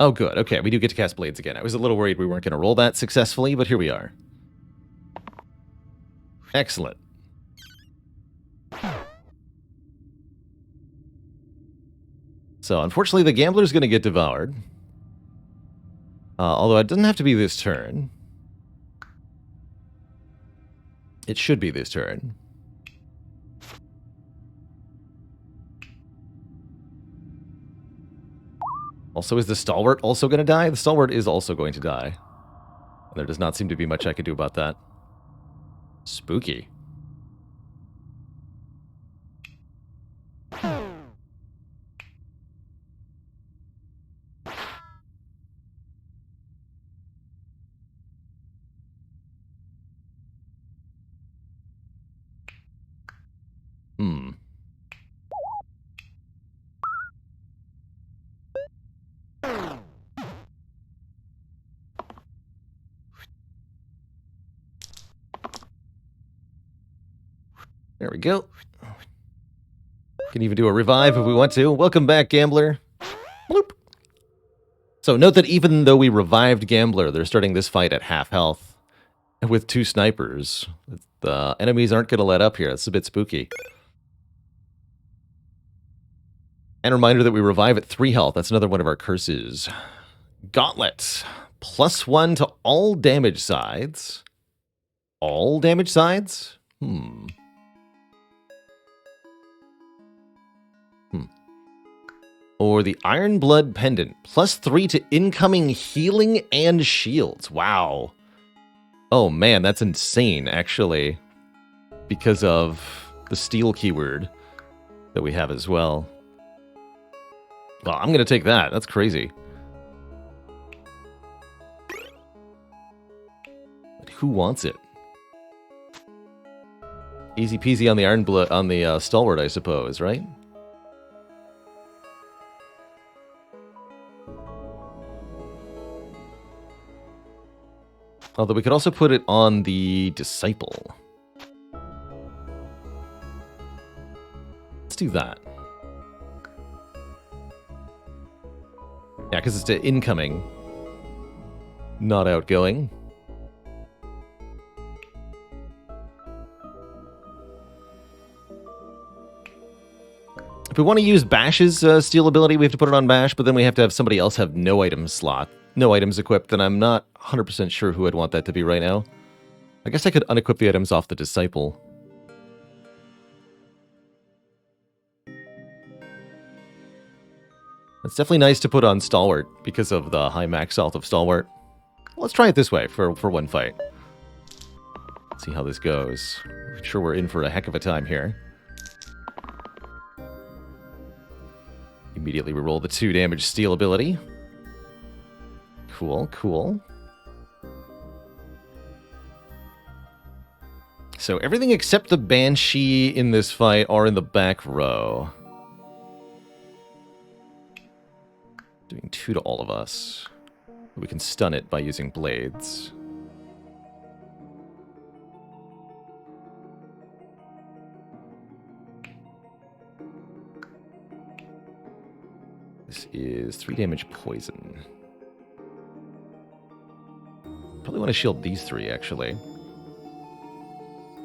Oh, good. Okay, we do get to cast blades again. I was a little worried we weren't going to roll that successfully, but here we are. Excellent. So, unfortunately, the gambler's going to get devoured. Although it doesn't have to be this turn. It should be this turn. Also, is the Stalwart also going to die? The Stalwart is also going to die. There does not seem to be much I can do about that. Spooky. There we go. Can even do a revive if we want to. Welcome back, Gambler. Bloop. So note that even though we revived Gambler, they're starting this fight at half health with 2 snipers. The enemies aren't going to let up here. It's a bit spooky. And a reminder that we revive at 3 health. That's another one of our curses. Gauntlet. +1 to all damage sides. All damage sides? Or the Iron Blood Pendant. +3 to incoming healing and shields. Wow. Oh man, that's insane, actually. Because of the steel keyword that we have as well. Well, I'm going to take that. That's crazy. But who wants it? Easy peasy on the on the stalwart, I suppose, right? Although we could also put it on the disciple. Let's do that. Yeah, because it's to incoming, not outgoing. If we want to use Bash's steal ability, we have to put it on Bash, but then we have to have somebody else have no items slot, no items equipped, and I'm not 100% sure who I'd want that to be right now. I guess I could unequip the items off the Disciple. It's definitely nice to put on Stalwart because of the high max health of Stalwart. Let's try it this way for one fight. Let's see how this goes. I'm sure we're in for a heck of a time here. Immediately reroll the 2 damage steal ability. Cool, cool. So everything except the Banshee in this fight are in the back row. Doing 2 to all of us. We can stun it by using blades. This is 3 damage poison. Probably want to shield these 3, actually.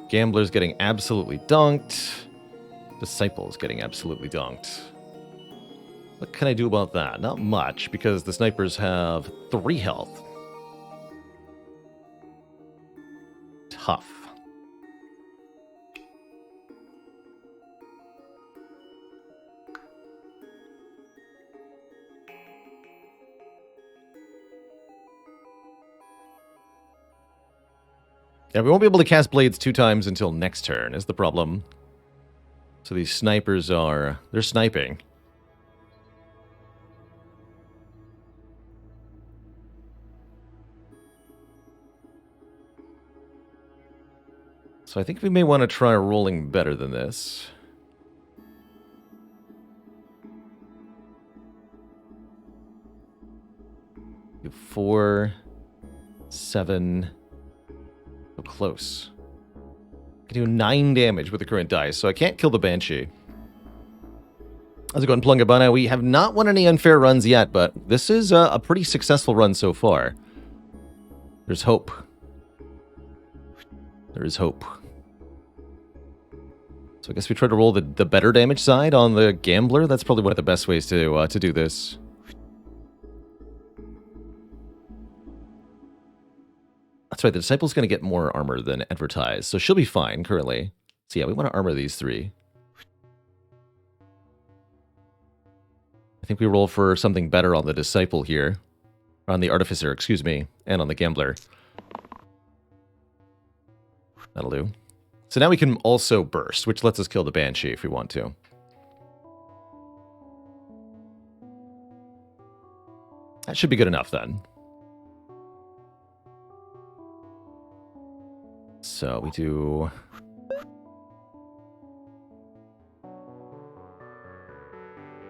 Gambler's getting absolutely dunked. Disciple's getting absolutely dunked. What can I do about that? Not much, because the snipers have 3 health. Tough. Yeah, we won't be able to cast blades 2 times until next turn, is the problem. So these snipers are... they're sniping. So I think we may want to try rolling better than this. Do 4, 7... so close. I can do 9 damage with the current dice, so I can't kill the Banshee. How's it going, Plungabana? We have not won any unfair runs yet, but this is a pretty successful run so far. There's hope. There is hope. So I guess we try to roll the better damage side on the Gambler. That's probably one of the best ways to do this. That's right, the Disciple's going to get more armor than advertised, so she'll be fine currently. So yeah, we want to armor these 3. I think we roll for something better on the Disciple here. On the Artificer, excuse me, and on the Gambler. That'll do. So now we can also burst, which lets us kill the Banshee if we want to. That should be good enough then. So we do...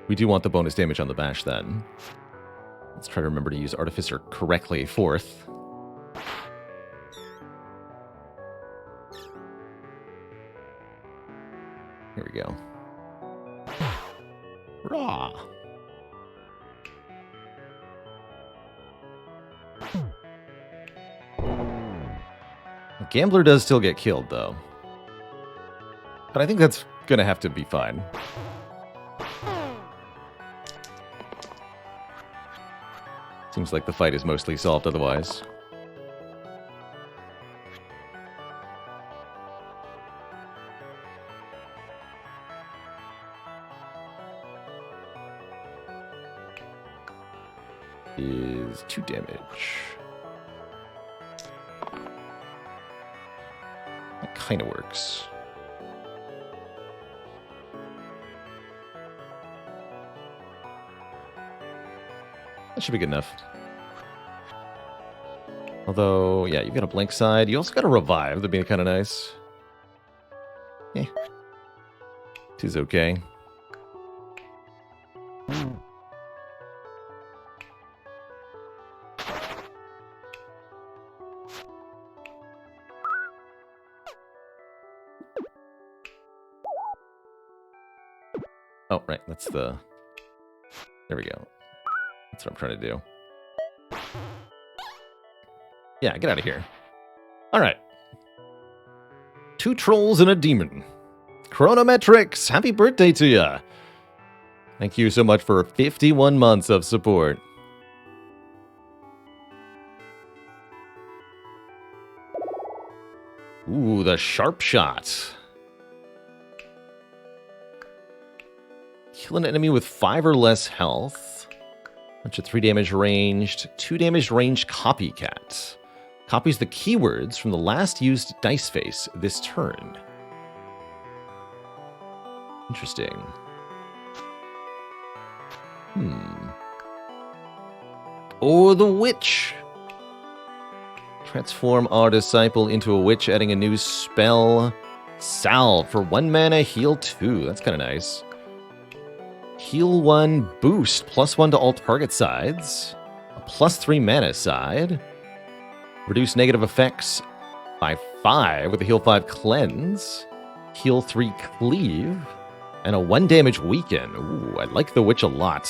we do want the bonus damage on the Bash then. Let's try to remember to use Artificer correctly 4th. Here we go. Raw! Gambler does still get killed, though. But I think that's gonna have to be fine. Seems like the fight is mostly solved otherwise. Is 2 damage. That kind of works. That should be good enough. Although, yeah, you've got a blank side. You also got a revive. That'd be kind of nice. Eh. It is okay. Oh, right. That's the... There we go. That's what I'm trying to do. Yeah, get out of here. All right. 2 trolls and a demon. Chronometrics, happy birthday to ya. Thank you so much for 51 months of support. Ooh, the sharp shot. Kill an enemy with 5 or less health. Bunch of 3 damage ranged. 2 damage ranged copycat. Copies the keywords from the last used dice face this turn. Interesting. Or the witch. Transform our disciple into a witch, adding a new spell. Salve for 1 mana, heal 2. That's kind of nice. Heal 1, boost, +1 to all target sides. A +3 mana side. Reduce negative effects by 5 with a heal 5 cleanse. Heal 3 cleave. And a 1 damage weaken. Ooh, I like the witch a lot.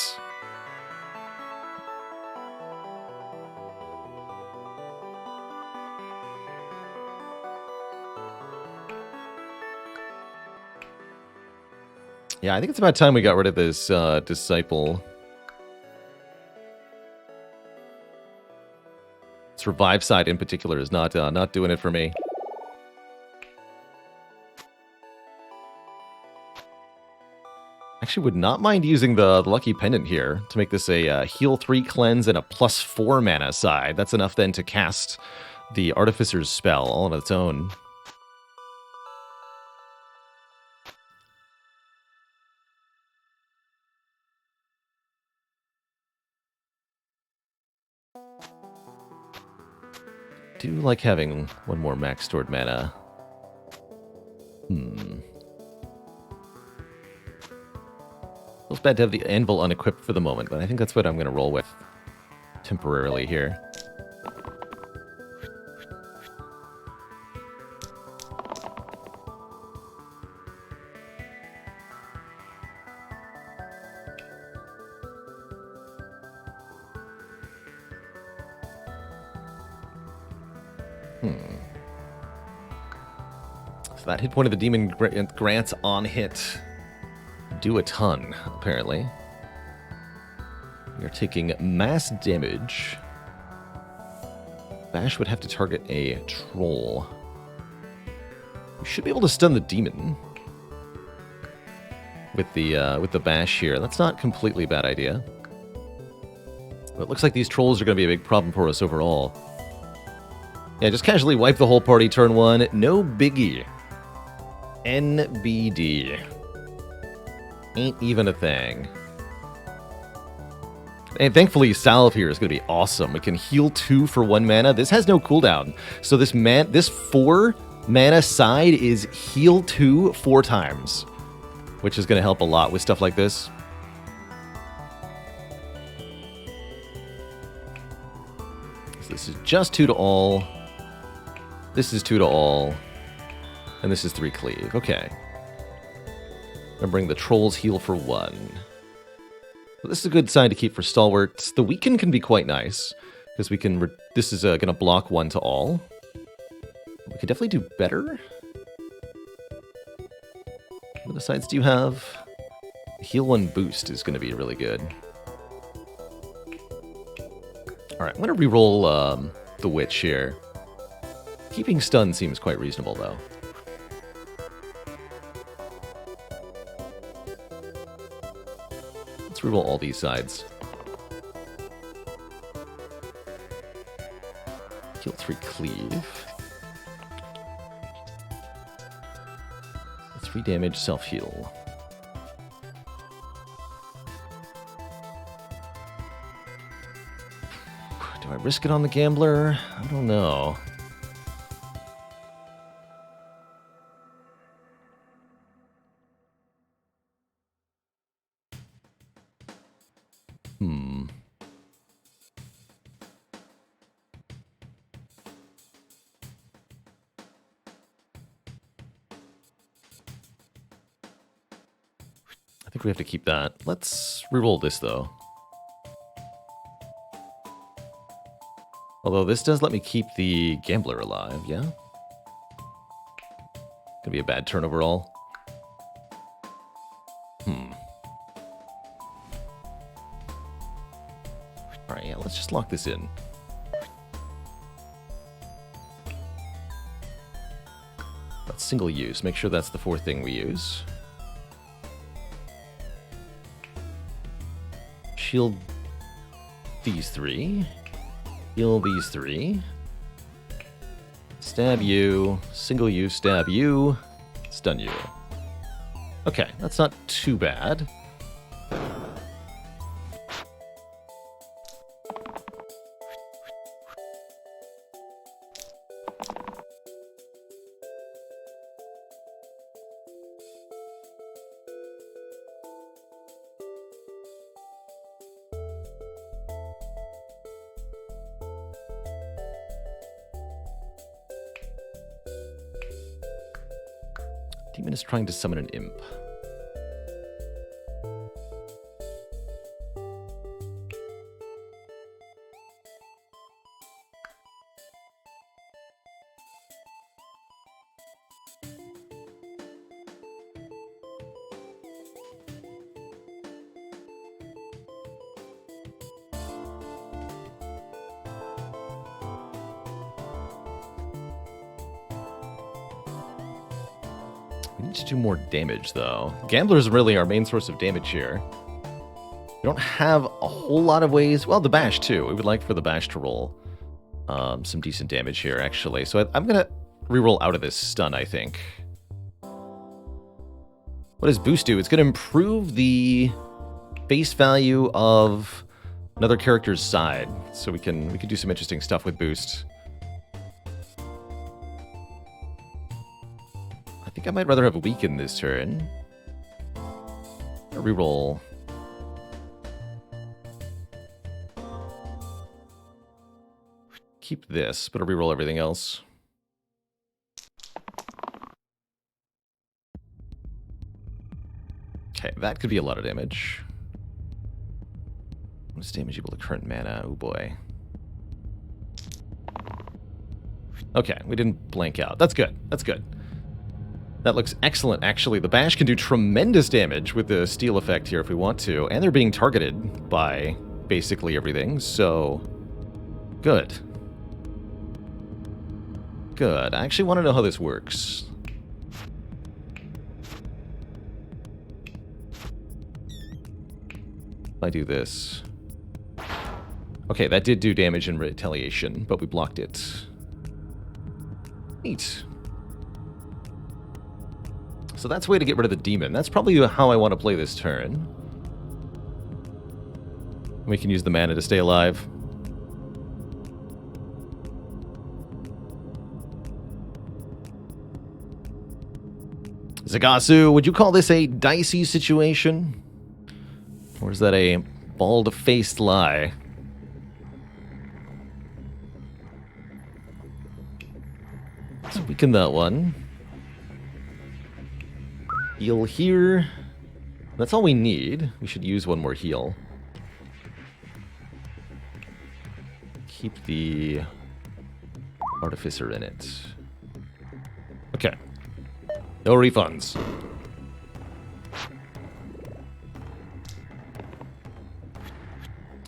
Yeah, I think it's about time we got rid of this disciple. This revive side in particular is not doing it for me. Actually, would not mind using the lucky pendant here to make this a heal 3 cleanse and a +4 mana side. That's enough then to cast the Artificer's spell all on its own. Do like having 1 more max stored mana. Feels bad to have the anvil unequipped for the moment, but I think that's what I'm going to roll with temporarily here. So that hit point of the demon grants on hit do a ton, apparently. We are taking mass damage. Bash would have to target a troll. We should be able to stun the demon with the bash here. That's not completely a bad idea. But it looks like these trolls are going to be a big problem for us overall. Yeah, just casually wipe the whole party turn 1. No biggie. NBD. Ain't even a thing. And thankfully, Salve here is going to be awesome. We can heal 2 for 1 mana. This has no cooldown. So this 4 mana side is heal 2 4 times, which is going to help a lot with stuff like this. So this is just 2 to all. This is 2 to all. And this is 3 cleave. Okay. Remembering the trolls heal for 1. So this is a good sign to keep for stalwarts. The weaken can be quite nice, because we can... this is going to block 1 to all. We could definitely do better. What other sides do you have? Heal 1 boost is going to be really good. Alright, I'm going to reroll the witch here. Keeping stun seems quite reasonable, though. Let's reroll all these sides. Heal 3 cleave. 3 damage self-heal. Do I risk it on the gambler? I don't know. I think we have to keep that. Let's reroll this, though. Although this does let me keep the gambler alive, yeah? Gonna be a bad turn overall. Alright, yeah, let's just lock this in. That's single use. Make sure that's the fourth thing we use. Shield these three. Heal these three. Stab you. Single use, stab you. Stun you. Okay, that's not too bad. Demon is trying to summon an imp. We need to do more damage, though. Gambler is really our main source of damage here. We don't have a whole lot of ways. Well, the bash, too. We would like for the bash to roll some decent damage here, actually. So I'm going to reroll out of this stun, I think. What does boost do? It's going to improve the base value of another character's side. So we can do some interesting stuff with boost. I think I might rather have a weaken this turn. Reroll. Keep this, but I'll reroll everything else. Okay, that could be a lot of damage. What is damage equal to current mana? Oh boy. Okay, we didn't blank out. That's good. That's good. That looks excellent, actually. The bash can do tremendous damage with the steal effect here if we want to. And they're being targeted by basically everything, so... Good. Good. I actually want to know how this works. If I do this... Okay, that did do damage in retaliation, but we blocked it. Neat. So that's a way to get rid of the demon. That's probably how I want to play this turn. We can use the mana to stay alive. Zagasu, would you call this a dicey situation? Or is that a bald-faced lie? Let's weaken that one. Heal here. That's all we need. We should use one more heal. Keep the Artificer in it. Okay. No refunds.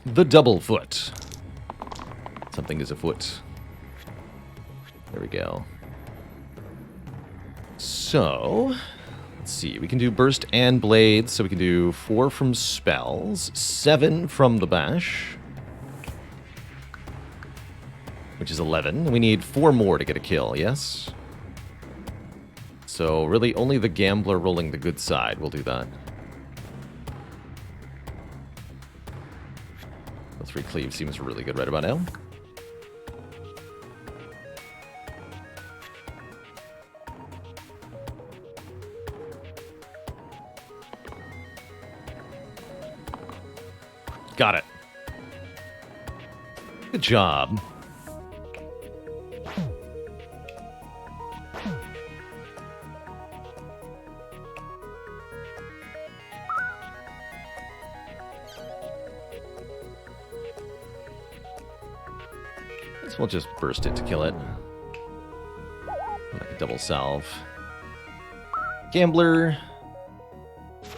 The double foot. Something is afoot. There we go. So... Let's see, we can do Burst and Blades, so we can do 4 from spells, 7 from the bash, which is 11. We need 4 more to get a kill, yes? So really only the Gambler rolling the good side will do that. The 3 Cleave seems really good right about now. Got it. Good job. Guess we'll just burst it to kill it. Like a double salve. Gambler.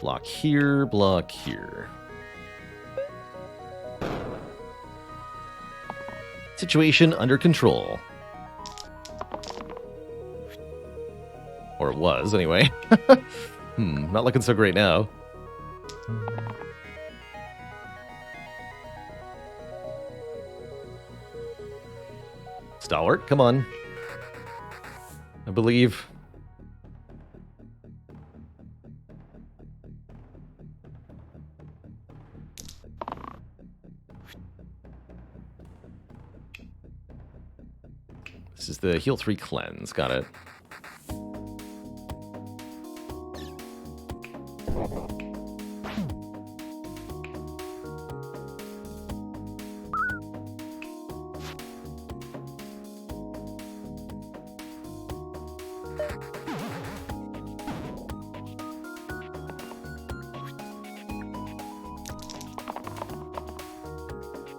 Block here, block here. Situation under control. Or it was, anyway. Not looking so great now. Stalwart, come on. I believe. This is the heal 3 cleanse. Got it.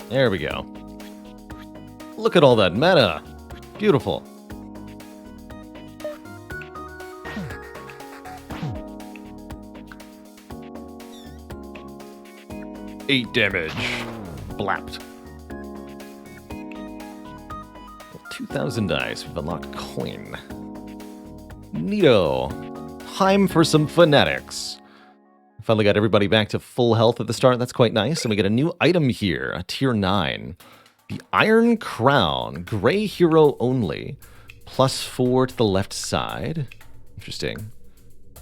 There we go. Look at all that meta. Beautiful. Eight damage. Blapped. 2,000 dice. We've unlocked a coin. Neato. Time for some fanatics. Finally got everybody back to full health at the start. That's quite nice. And we get a new item here, a tier 9. The Iron Crown. Gray hero only. +4 to the left side. Interesting.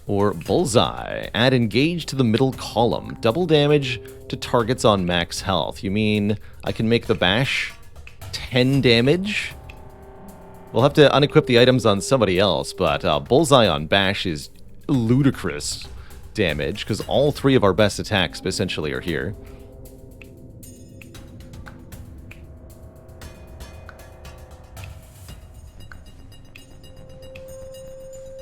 Or Bullseye. Add engage to the middle column. Double damage to targets on max health. You mean I can make the bash 10 damage? We'll have to unequip the items on somebody else, but Bullseye on bash is ludicrous damage, because all 3 of our best attacks essentially are here.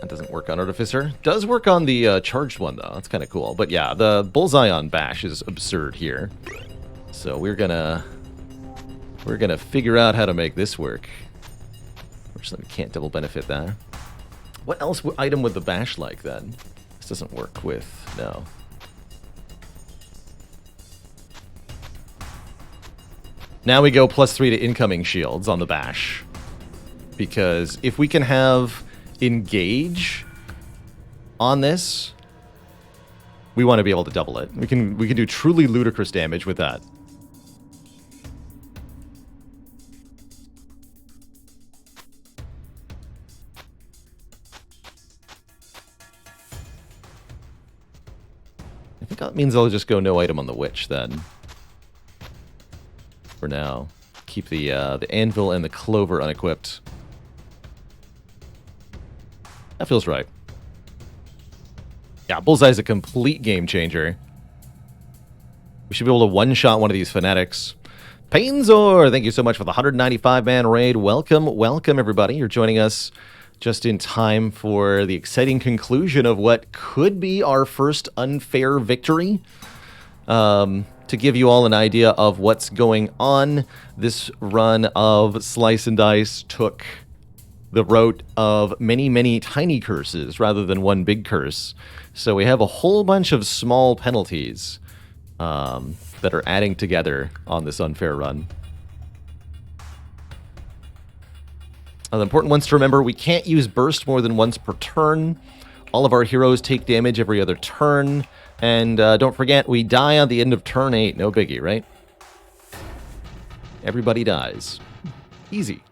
That doesn't work on Artificer. Does work on the charged one, though. That's kind of cool. But yeah, the Bullseye on bash is absurd here. So we're gonna figure out how to make this work. Unfortunately, we can't double benefit that. What else item would the bash like, then? This doesn't work with... no. Now we go +3 to incoming shields on the bash. Because if we can have engage on this, we want to be able to double it. We can do truly ludicrous damage with that. I think that means I'll just go no item on the witch then. For now. Keep the anvil and the clover unequipped. That feels right. Yeah, Bullseye's a complete game changer. We should be able to one-shot one of these fanatics. Painzor, thank you so much for the 195-man raid. Welcome, welcome, everybody. You're joining us just in time for the exciting conclusion of what could be our first unfair victory. To give you all an idea of what's going on, this run of Slice and Dice took the route of many, many tiny curses rather than one big curse. So we have a whole bunch of small penalties that are adding together on this unfair run. The important ones to remember, we can't use burst more than once per turn. All of our heroes take damage every other turn. And don't forget, we die on the end of turn 8. No biggie, right? Everybody dies. Easy.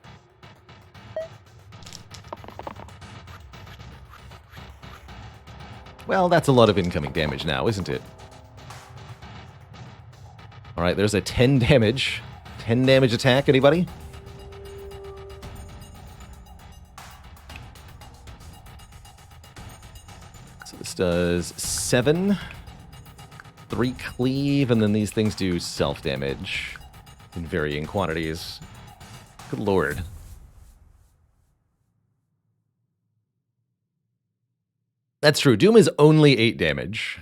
Well, that's a lot of incoming damage now, isn't it? Alright, there's a 10 damage. 10 damage attack, anybody? So this does 7. 3 cleave, and then these things do self-damage in varying quantities. Good lord. That's true. Doom is only 8 damage.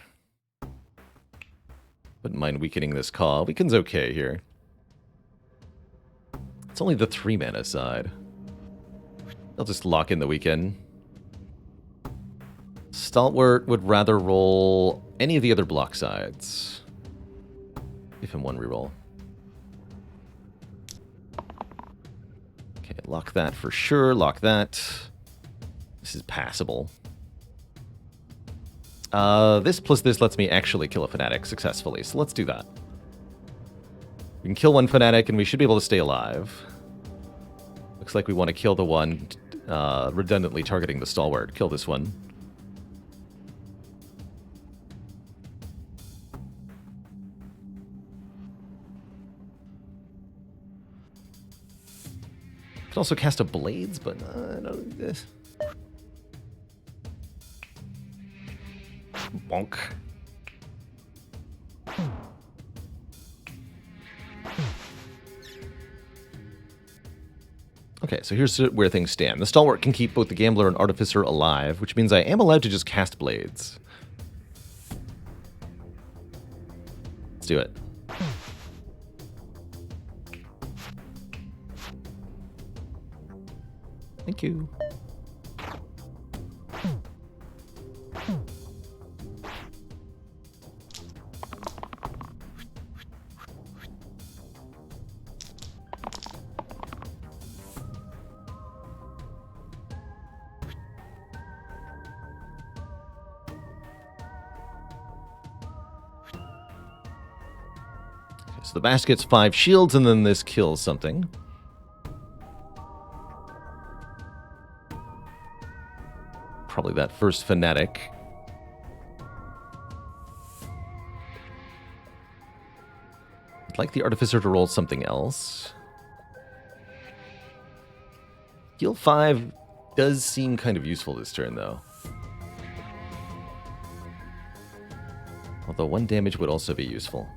Wouldn't mind weakening this call. Weaken's okay here. It's only the 3 mana side. I'll just lock in the weaken. Stalwart would rather roll any of the other block sides. Give him 1 reroll. Okay, lock that for sure. Lock that. This is passable. This plus this lets me actually kill a Fanatic successfully, so let's do that. We can kill 1 Fanatic and we should be able to stay alive. Looks like we want to kill the one redundantly targeting the Stalwart. Kill this one. Could also cast a Blades, but I don't do this. Bonk. Okay, so here's where things stand. The Stalwart can keep both the Gambler and Artificer alive, which means I am allowed to just cast Blades. Let's do it. Thank you. So the basket's 5 shields, and then this kills something. Probably that first Fanatic. I'd like the Artificer to roll something else. Heal 5 does seem kind of useful this turn, though. Although 1 damage would also be useful.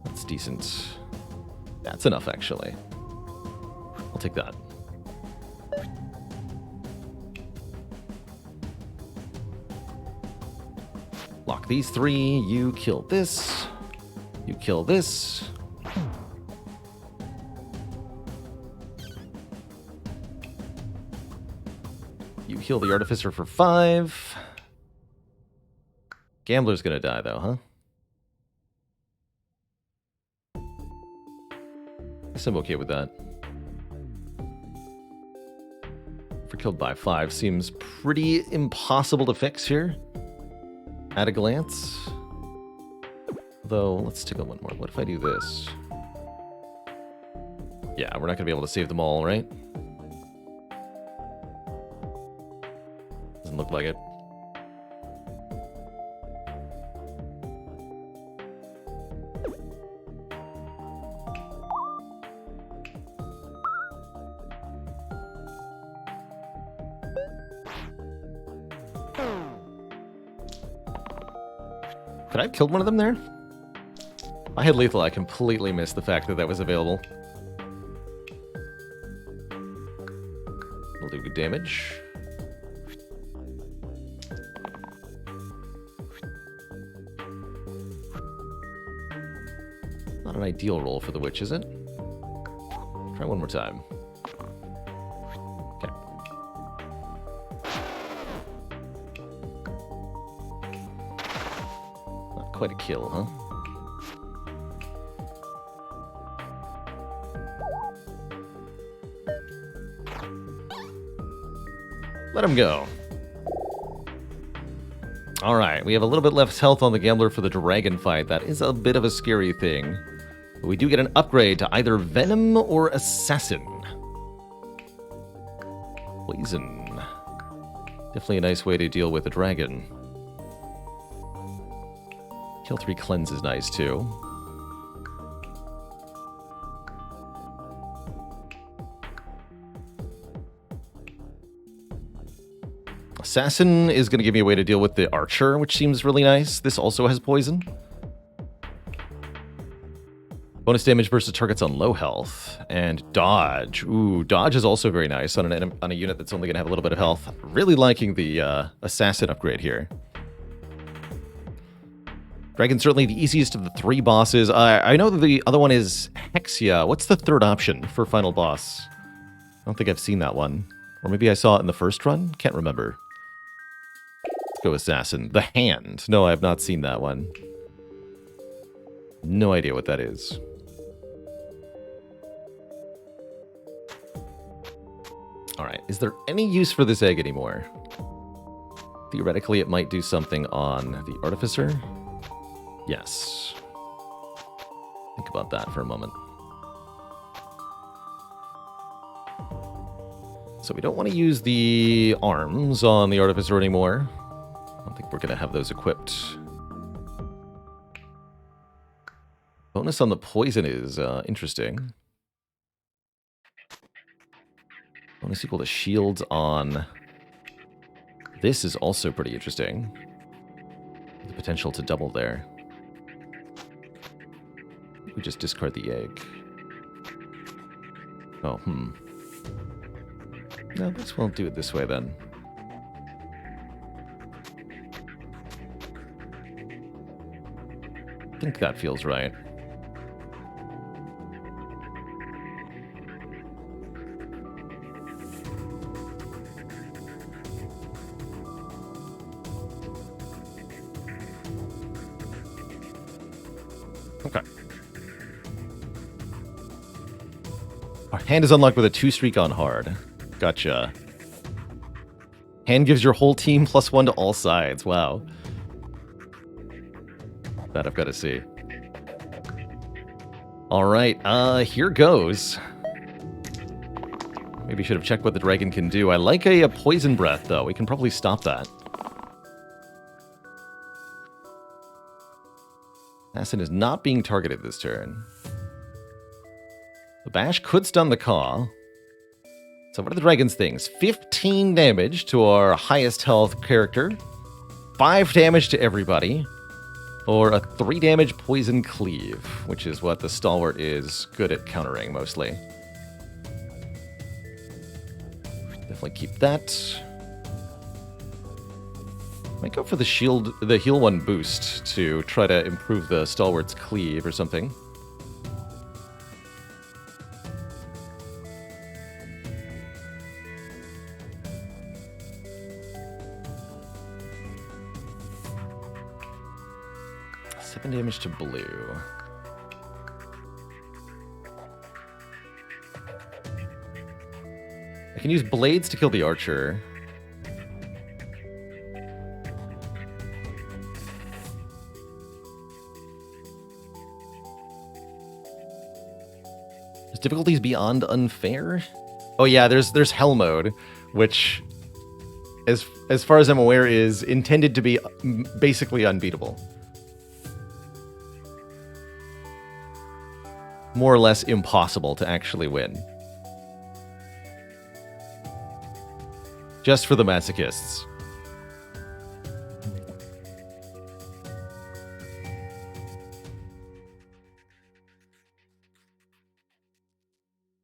That's decent. That's enough, actually. I'll take that. Lock these 3. You kill this. You kill this. You heal the Artificer for 5. Gambler's gonna die, though, huh? Guess I'm okay with that. For killed by 5 seems pretty impossible to fix here. At a glance. Though, let's take a one more. What if I do this? Yeah, we're not going to be able to save them all, right? Doesn't look like it. Could I have killed one of them there? I had lethal. I completely missed the fact that that was available. We'll do good damage. Not an ideal roll for the witch, is it? Try one more time. Okay. Not quite a kill, huh? Let him go. Alright, we have a little bit less health on the Gambler for the dragon fight. That is a bit of a scary thing. But we do get an upgrade to either Venom or Assassin. Poison. Definitely a nice way to deal with a dragon. Kill 3 cleanse is nice too. Assassin is going to give me a way to deal with the archer, which seems really nice. This also has poison. Bonus damage versus targets on low health. And dodge. Ooh, dodge is also very nice on a unit that's only going to have a little bit of health. Really liking the assassin upgrade here. Dragon's certainly the easiest of the 3 bosses. I know that the other one is Hexia. What's the third option for final boss? I don't think I've seen that one. Or maybe I saw it in the first run? Can't remember. Let's go Assassin. The Hand. No, I have not seen that one. No idea what that is. Alright, is there any use for this egg anymore? Theoretically, it might do something on the Artificer. Yes. Think about that for a moment. So we don't want to use the arms on the Artificer anymore. I don't think we're going to have those equipped. Bonus on the poison is interesting. Bonus equal to shields on... This is also pretty interesting. The potential to double there. We just discard the egg. Oh, No, let's well do it this way then. I think that feels right. Okay. Our hand is unlocked with a 2 streak on hard. Gotcha. Hand gives your whole team +1 to all sides. Wow. That I've got to see. Alright, here goes. Maybe should have checked what the dragon can do. I like a poison breath, though. We can probably stop that. Assassin is not being targeted this turn. The bash could stun the Caw. So what are the dragon's things? 15 damage to our highest health character. 5 damage to everybody. Or a 3 damage poison cleave, which is what the stalwart is good at countering mostly. Definitely keep that. Might go for the heal 1 boost to try to improve the stalwart's cleave or something. Damage to blue. I can use blades to kill the archer. There's difficulties beyond unfair? Oh yeah, there's hell mode, which as far as I'm aware is intended to be basically unbeatable. More or less impossible to actually win. Just for the masochists.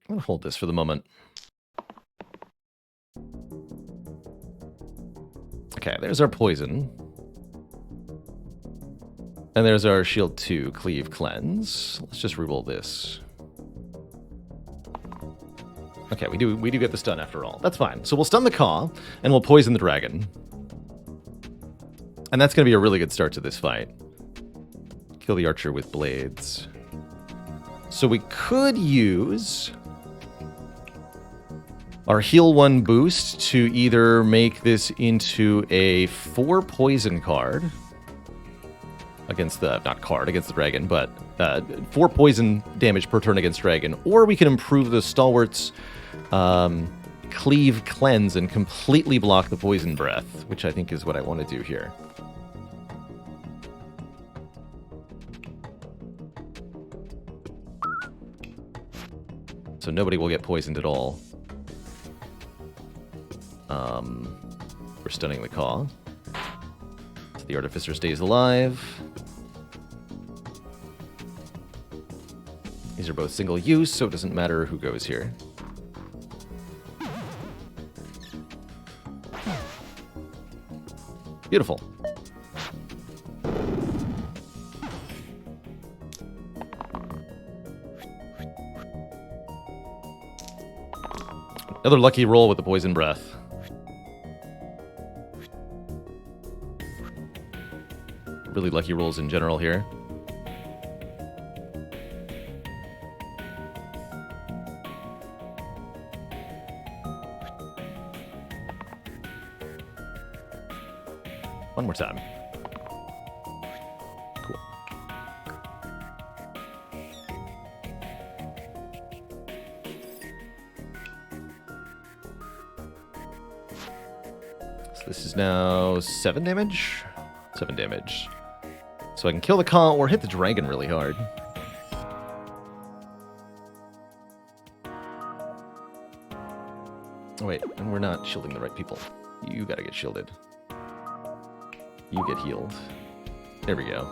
I'm gonna hold this for the moment. Okay, there's our poison. And there's our shield 2 cleave cleanse. Let's just reroll this. Okay, we do get the stun after all. That's fine. So we'll stun the Caw, and we'll poison the dragon. And that's going to be a really good start to this fight. Kill the archer with blades. So we could use our heal 1 boost to either make this into a 4 poison card. Against the, not card, against the dragon, but 4 poison damage per turn against dragon. Or we can improve the stalwart's cleave cleanse and completely block the poison breath, which I think is what I want to do here. So nobody will get poisoned at all. We're stunning the Caw. So the Artificer stays alive. These are both single use, so it doesn't matter who goes here. Beautiful. Another lucky roll with the Poison Breath. Really lucky rolls in general here. One more time. Cool. So this is now 7 damage? 7 damage. So I can kill the Caw or hit the dragon really hard. Oh wait, and we're not shielding the right people. You gotta get shielded. You get healed. There we go.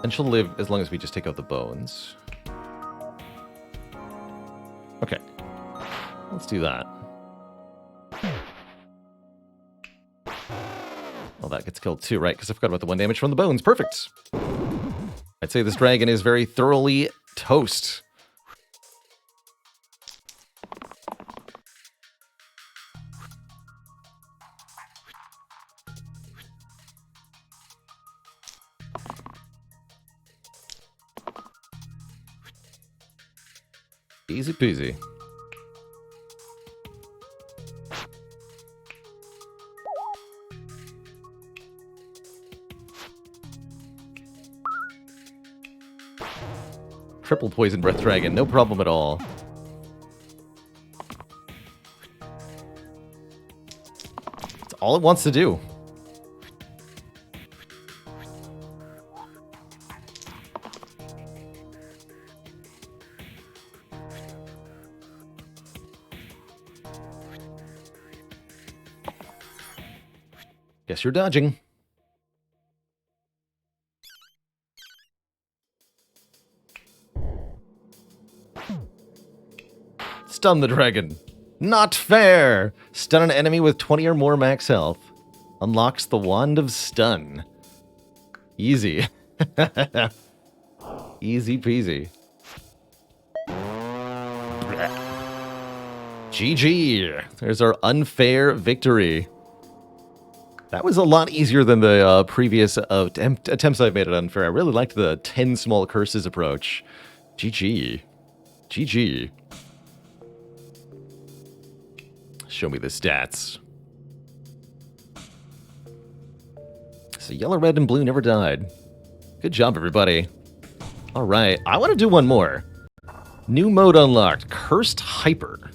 And she'll live as long as we just take out the bones. Okay. Let's do that. Well, that gets killed too, right? Because I forgot about the 1 damage from the bones. Perfect! I'd say this dragon is very thoroughly toast. Easy peasy. Triple Poison Breath Dragon, no problem at all. It's all it wants to do. Guess you're dodging. Stun the dragon. Not fair! Stun an enemy with 20 or more max health. Unlocks the Wand of Stun. Easy. Easy peasy. GG! There's our unfair victory. That was a lot easier than the previous attempts I've made it unfair. I really liked the 10 small curses approach. GG. GG. Show me the stats. So yellow, red, and blue never died. Good job, everybody. All right, I want to do one more. New mode unlocked. Cursed Hyper.